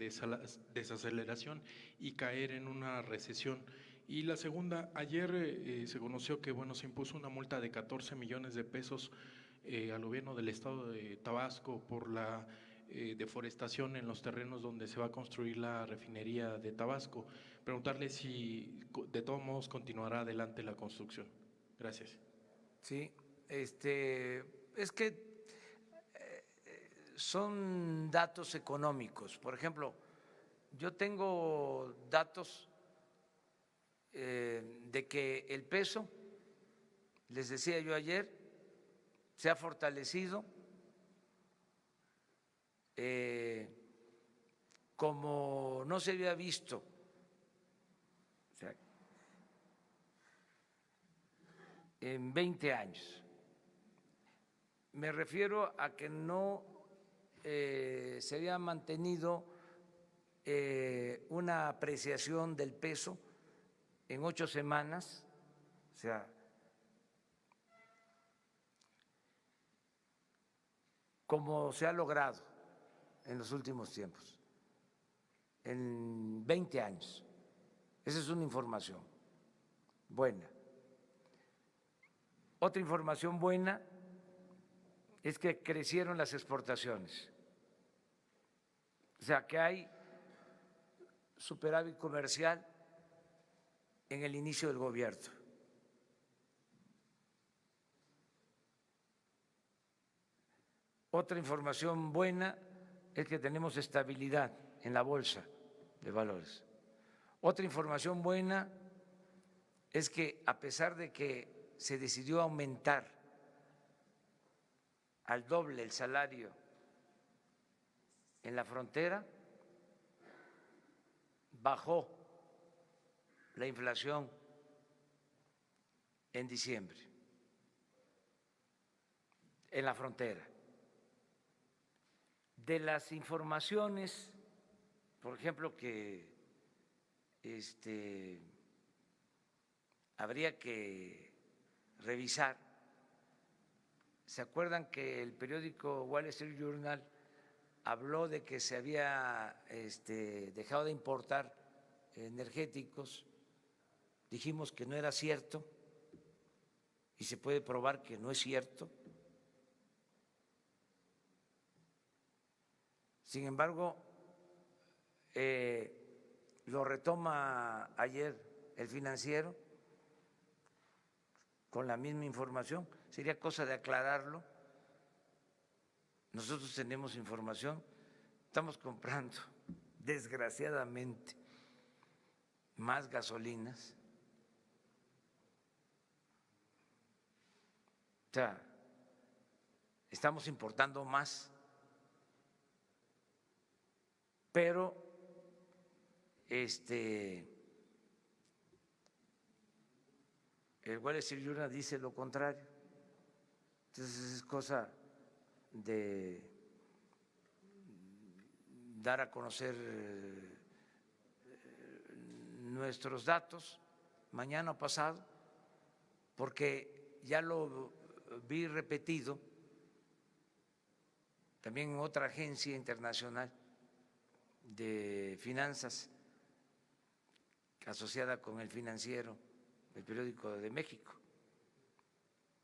desaceleración y caer en una recesión? Y la segunda, ayer se conoció que se impuso una multa de 14 millones de pesos al gobierno del estado de Tabasco por la deforestación en los terrenos donde se va a construir la refinería de Tabasco. Preguntarle si de todos modos continuará adelante la construcción. Gracias. Sí, es que son datos económicos. Por ejemplo, yo tengo datos de que el peso, les decía yo ayer, se ha fortalecido como no se había visto. O sea, en 20 años. Me refiero a que no se había mantenido una apreciación del peso en 8 semanas, o sea, como se ha logrado en los últimos tiempos, en 20 años. Esa es una información buena. Otra información buena es que crecieron las exportaciones, o sea que hay superávit comercial en el inicio del gobierno. Otra información buena es que tenemos estabilidad en la bolsa de valores. Otra información buena es que a pesar de que se decidió aumentar al doble el salario en la frontera, bajó la inflación en diciembre en la frontera. De las informaciones, por ejemplo, que habría que revisar, ¿se acuerdan que el periódico Wall Street Journal habló de que se había dejado de importar energéticos? Dijimos que no era cierto y se puede probar que no es cierto. Sin embargo, lo retoma ayer el Financiero con la misma información. Sería cosa de aclararlo. Nosotros tenemos información, estamos comprando, desgraciadamente, más gasolinas. O sea, estamos importando más. Pero el Wall Street Journal dice lo contrario. Entonces es cosa de dar a conocer nuestros datos mañana o pasado, porque ya lo vi repetido también en otra agencia internacional de finanzas asociada con El Financiero, el periódico de México.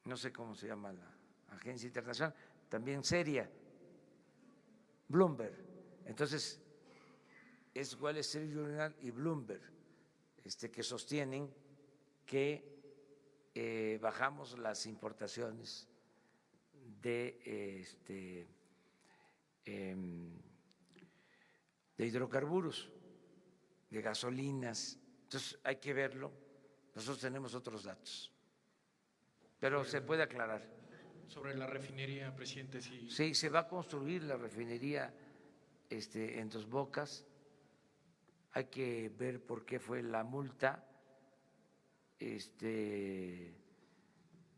No sé cómo se llama la agencia internacional, también seria, Bloomberg. Entonces, es Wall Street Journal y Bloomberg que sostienen que bajamos las importaciones de hidrocarburos, de gasolinas. Entonces hay que verlo. Nosotros tenemos otros datos, pero se puede aclarar. Sobre la refinería, presidente, sí. Sí, se va a construir la refinería en Dos Bocas. Hay que ver por qué fue la multa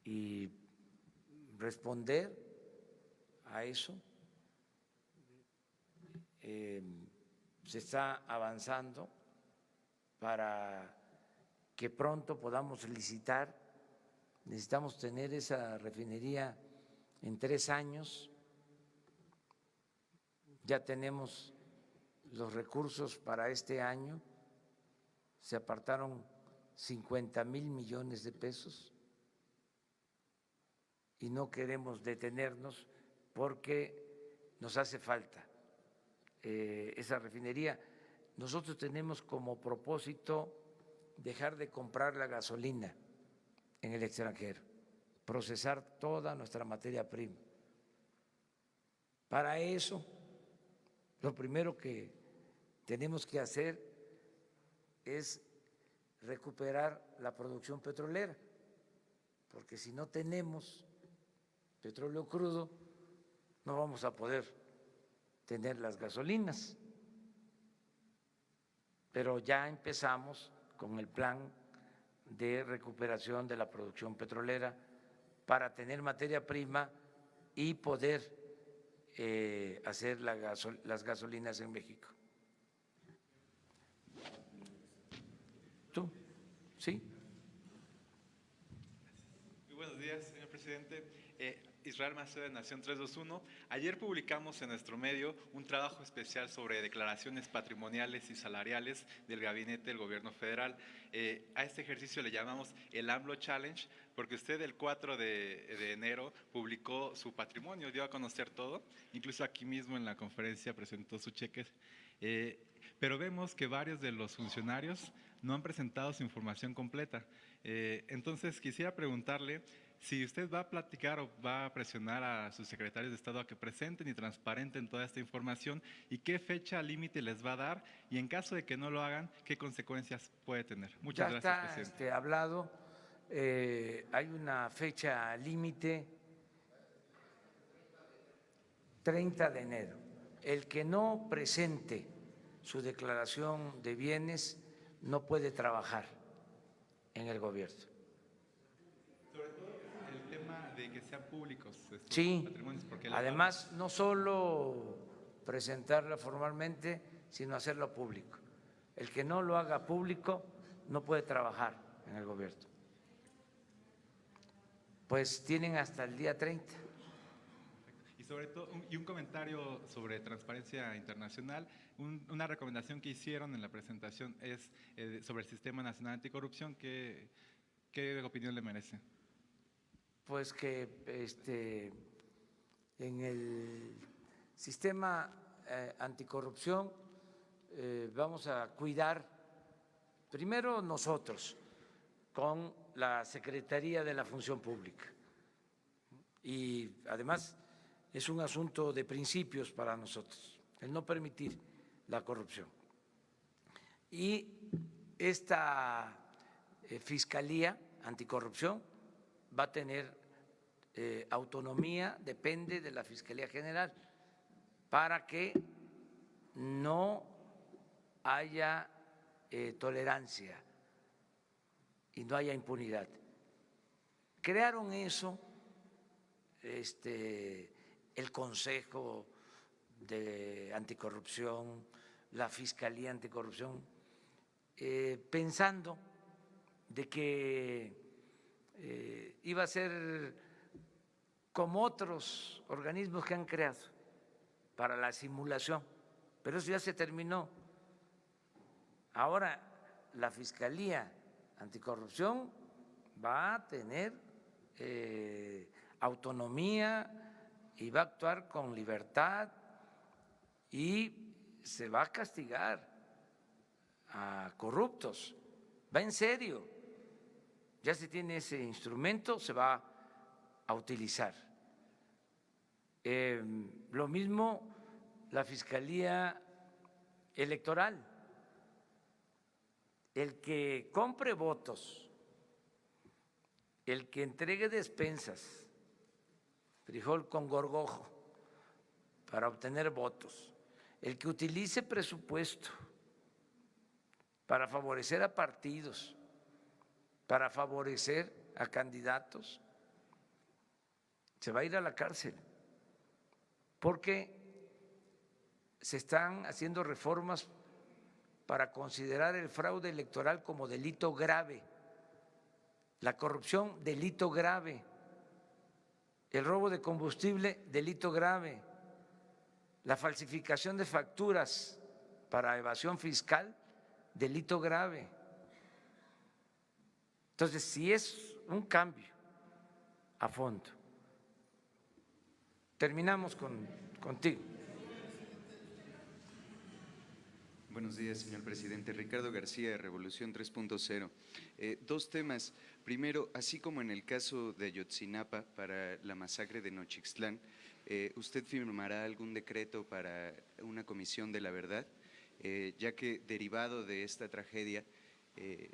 y responder a eso. Se está avanzando para que pronto podamos licitar. Necesitamos tener esa refinería en 3 años. Ya tenemos los recursos para este año. Se apartaron 50,000 millones de pesos y no queremos detenernos porque nos hace falta esa refinería. Nosotros tenemos como propósito dejar de comprar la gasolina en el extranjero, procesar toda nuestra materia prima. Para eso, lo primero que tenemos que hacer es recuperar la producción petrolera, porque si no tenemos petróleo crudo, no vamos a poder tener las gasolinas. Pero ya empezamos con el plan de recuperación de la producción petrolera para tener materia prima y poder hacer las gasolinas en México. ¿Tú? ¿Sí? Muy buenos días, señor presidente. Israel Macedo de Nación 321. Ayer publicamos en nuestro medio un trabajo especial sobre declaraciones patrimoniales y salariales del gabinete del gobierno federal. A este ejercicio le llamamos el AMLO Challenge, porque usted el 4 de enero publicó su patrimonio, dio a conocer todo, incluso aquí mismo en la conferencia presentó su cheque. Pero vemos que varios de los funcionarios no han presentado su información completa. Entonces quisiera preguntarle si usted va a platicar o va a presionar a sus secretarios de Estado a que presenten y transparenten toda esta información y qué fecha límite les va a dar y en caso de que no lo hagan, qué consecuencias puede tener. Muchas gracias, presidente. Ya está hablado, hay una fecha límite, 30 de enero. El que no presente su declaración de bienes no puede trabajar en el gobierno. De que sean públicos estos patrimonios. Porque además no solo presentarla formalmente, sino hacerlo público. El que no lo haga público no puede trabajar en el gobierno. Pues tienen hasta el día 30. Y sobre todo, un comentario sobre transparencia internacional, una recomendación que hicieron en la presentación es sobre el Sistema Nacional Anticorrupción. ¿Qué opinión le merece? Pues que en el sistema anticorrupción vamos a cuidar primero nosotros con la Secretaría de la Función Pública y además es un asunto de principios para nosotros, el no permitir la corrupción. Y esta Fiscalía Anticorrupción va a tener autonomía, depende de la Fiscalía General, para que no haya tolerancia y no haya impunidad. Crearon eso, el Consejo de Anticorrupción, la Fiscalía Anticorrupción, pensando de que iba a ser como otros organismos que han creado para la simulación, pero eso ya se terminó. Ahora la Fiscalía Anticorrupción va a tener autonomía y va a actuar con libertad y se va a castigar a corruptos. Va en serio. Ya se tiene ese instrumento, se va a utilizar. Lo mismo la Fiscalía Electoral. El que compre votos, el que entregue despensas, frijol con gorgojo para obtener votos, el que utilice presupuesto para favorecer a partidos, para favorecer a candidatos, se va a ir a la cárcel, porque se están haciendo reformas para considerar el fraude electoral como delito grave, la corrupción delito grave, el robo de combustible delito grave, la falsificación de facturas para evasión fiscal delito grave. Entonces, si es un cambio a fondo. Terminamos contigo. Buenos días, señor presidente. Ricardo García, de Revolución 3.0. Dos temas. Primero, así como en el caso de Ayotzinapa para la masacre de Nochixtlán, ¿usted firmará algún decreto para una comisión de la verdad? Ya que derivado de esta tragedia,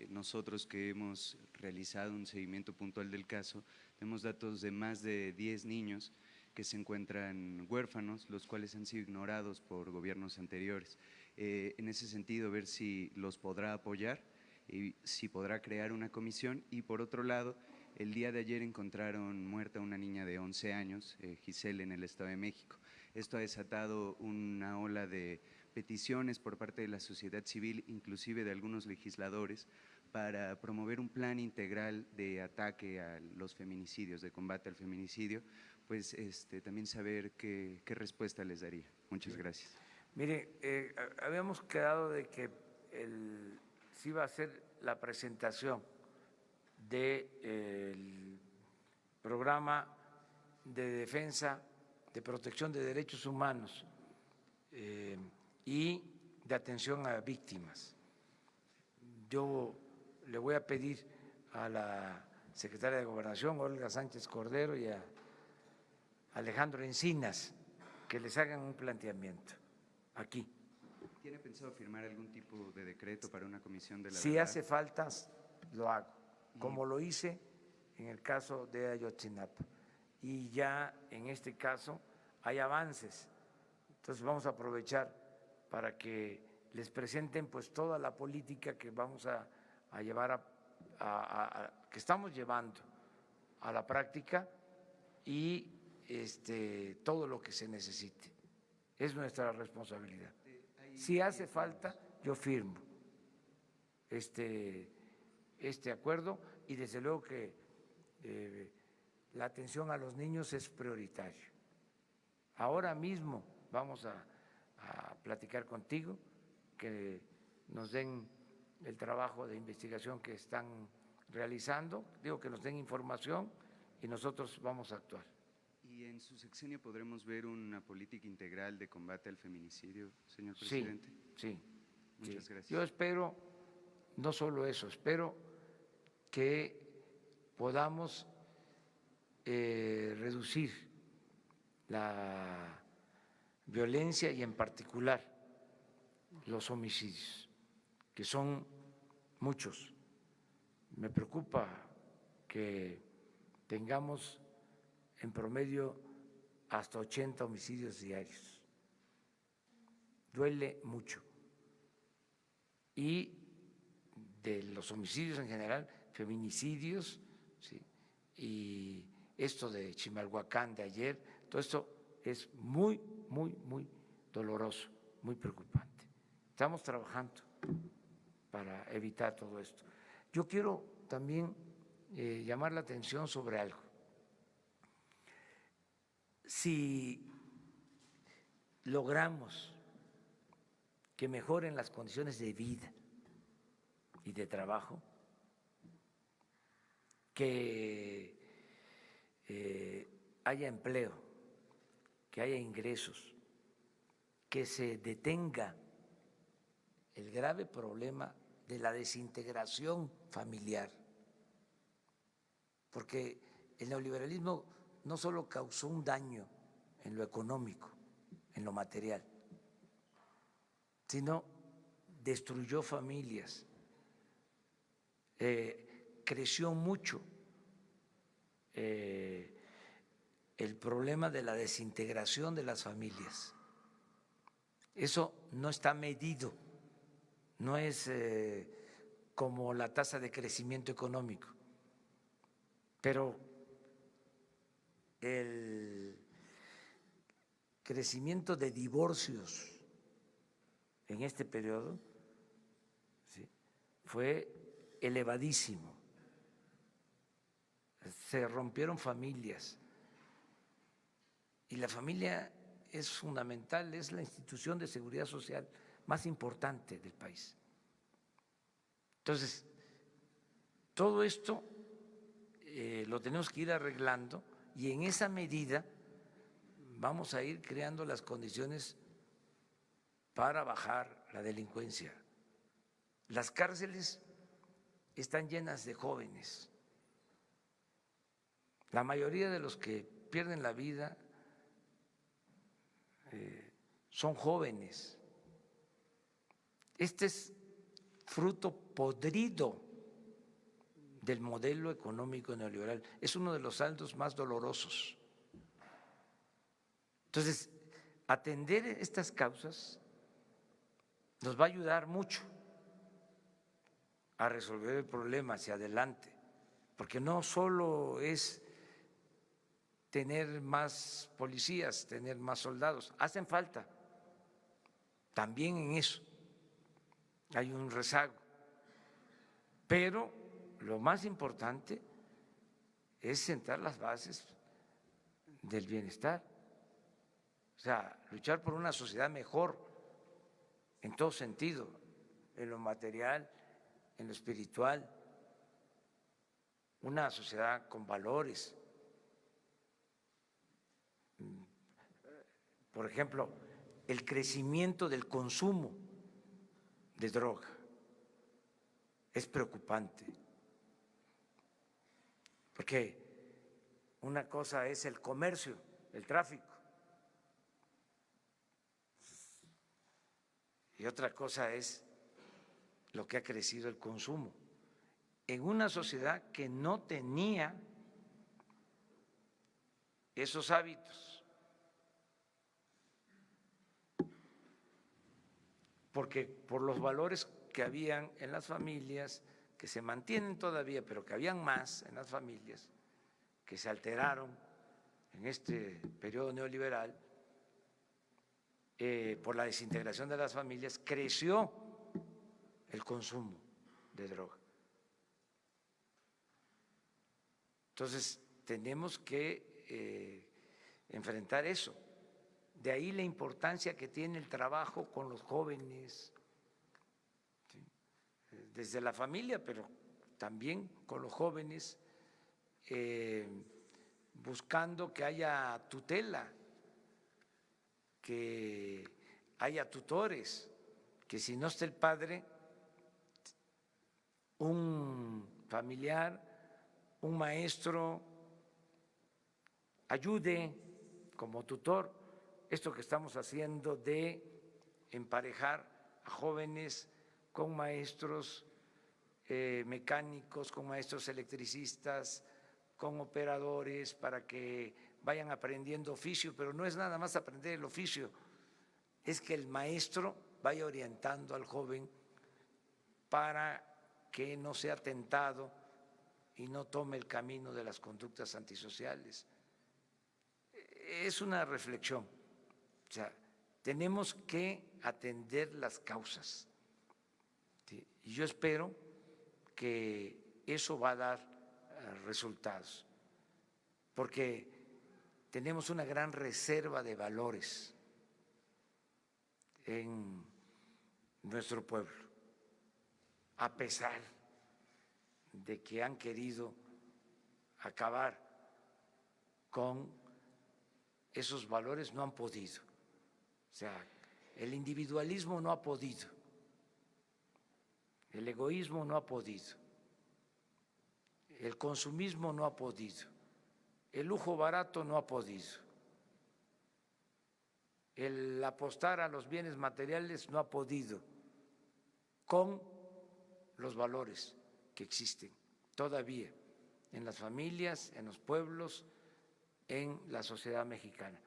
nosotros que hemos realizado un seguimiento puntual del caso, tenemos datos de más de 10 niños que se encuentran huérfanos, los cuales han sido ignorados por gobiernos anteriores. En ese sentido, ver si los podrá apoyar y si podrá crear una comisión. Y por otro lado, el día de ayer encontraron muerta una niña de 11 años, Giselle, en el Estado de México. Esto ha desatado una ola de peticiones por parte de la sociedad civil, inclusive de algunos legisladores, para promover un plan integral de ataque a los feminicidios, de combate al feminicidio. Pues también saber qué respuesta les daría. Muchas gracias. Mire, habíamos quedado de que se iba a hacer la presentación del programa de defensa, de protección de derechos humanos y de atención a víctimas. Yo le voy a pedir a la secretaria de Gobernación, Olga Sánchez Cordero, y a Alejandro Encinas, que les hagan un planteamiento aquí. ¿Tiene pensado firmar algún tipo de decreto para una comisión de la Si verdad? hace falta, lo hago, como lo hice en el caso de Ayotzinapa. Y ya en este caso hay avances. Entonces vamos a aprovechar para que les presenten pues toda la política que vamos a llevar que estamos llevando a la práctica y todo lo que se necesite. Es nuestra responsabilidad. Si hace falta, yo firmo este acuerdo y desde luego que la atención a los niños es prioritario. Ahora mismo vamos a platicar contigo, que nos den el trabajo de investigación que están realizando, digo que nos den información y nosotros vamos a actuar. ¿Y en su sexenio podremos ver una política integral de combate al feminicidio, señor presidente? Sí. Muchas gracias. Yo espero, no solo eso, espero que podamos reducir la violencia y en particular los homicidios, que son muchos. Me preocupa que tengamos en promedio hasta 80 homicidios diarios. Duele mucho. Y de los homicidios en general, feminicidios, ¿sí? Y esto de Chimalhuacán de ayer, todo esto es muy doloroso, muy preocupante. Estamos trabajando para evitar todo esto. Yo quiero también llamar la atención sobre algo. Si logramos que mejoren las condiciones de vida y de trabajo, que haya empleo, que haya ingresos, que se detenga el grave problema de la desintegración familiar, porque el neoliberalismo no solo causó un daño en lo económico, en lo material, sino destruyó familias, creció mucho el problema de la desintegración de las familias. Eso no está medido, no es como la tasa de crecimiento económico, pero el crecimiento de divorcios en este periodo, ¿sí?, fue elevadísimo. Se rompieron familias y la familia es fundamental, es la institución de seguridad social más importante del país. Entonces, todo esto lo tenemos que ir arreglando y en esa medida vamos a ir creando las condiciones para bajar la delincuencia. Las cárceles están llenas de jóvenes. La mayoría de los que pierden la vida son jóvenes. Este es fruto podrido del modelo económico neoliberal. Es uno de los saldos más dolorosos. Entonces, atender estas causas nos va a ayudar mucho a resolver el problema hacia adelante, porque no solo es tener más policías, tener más soldados, hacen falta, también en eso hay un rezago, pero lo más importante es sentar las bases del bienestar, o sea, luchar por una sociedad mejor en todo sentido, en lo material, en lo espiritual, una sociedad con valores. Por ejemplo, el crecimiento del consumo de droga es preocupante, porque una cosa es el comercio, el tráfico, y otra cosa es lo que ha crecido el consumo en una sociedad que no tenía esos hábitos, porque por los valores que habían en las familias, que se mantienen todavía, pero que habían más en las familias, que se alteraron en este periodo neoliberal, por la desintegración de las familias, creció el consumo de droga. Entonces, tenemos que enfrentar eso. De ahí la importancia que tiene el trabajo con los jóvenes, ¿sí?, desde la familia, pero también con los jóvenes, buscando que haya tutela, que haya tutores, que si no está el padre, un familiar, un maestro, ayude como tutor. Esto que estamos haciendo de emparejar a jóvenes con maestros mecánicos, con maestros electricistas, con operadores, para que vayan aprendiendo oficio, pero no es nada más aprender el oficio, es que el maestro vaya orientando al joven para que no sea tentado y no tome el camino de las conductas antisociales. Es una reflexión, o sea, tenemos que atender las causas. ¿Sí? Y yo espero que eso va a dar resultados, porque tenemos una gran reserva de valores en nuestro pueblo, a pesar de que han querido acabar con esos valores, no han podido. O sea, el individualismo no ha podido, el egoísmo no ha podido, el consumismo no ha podido, el lujo barato no ha podido, el apostar a los bienes materiales no ha podido con los valores que existen todavía en las familias, en los pueblos, en la sociedad mexicana.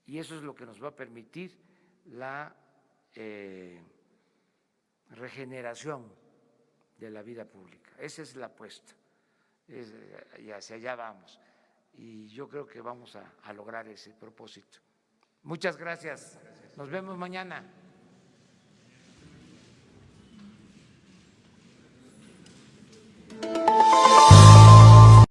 Y eso es lo que nos va a permitir la regeneración de la vida pública. Esa es la apuesta, y hacia allá vamos. Y yo creo que vamos a lograr ese propósito. Muchas gracias. Nos vemos mañana.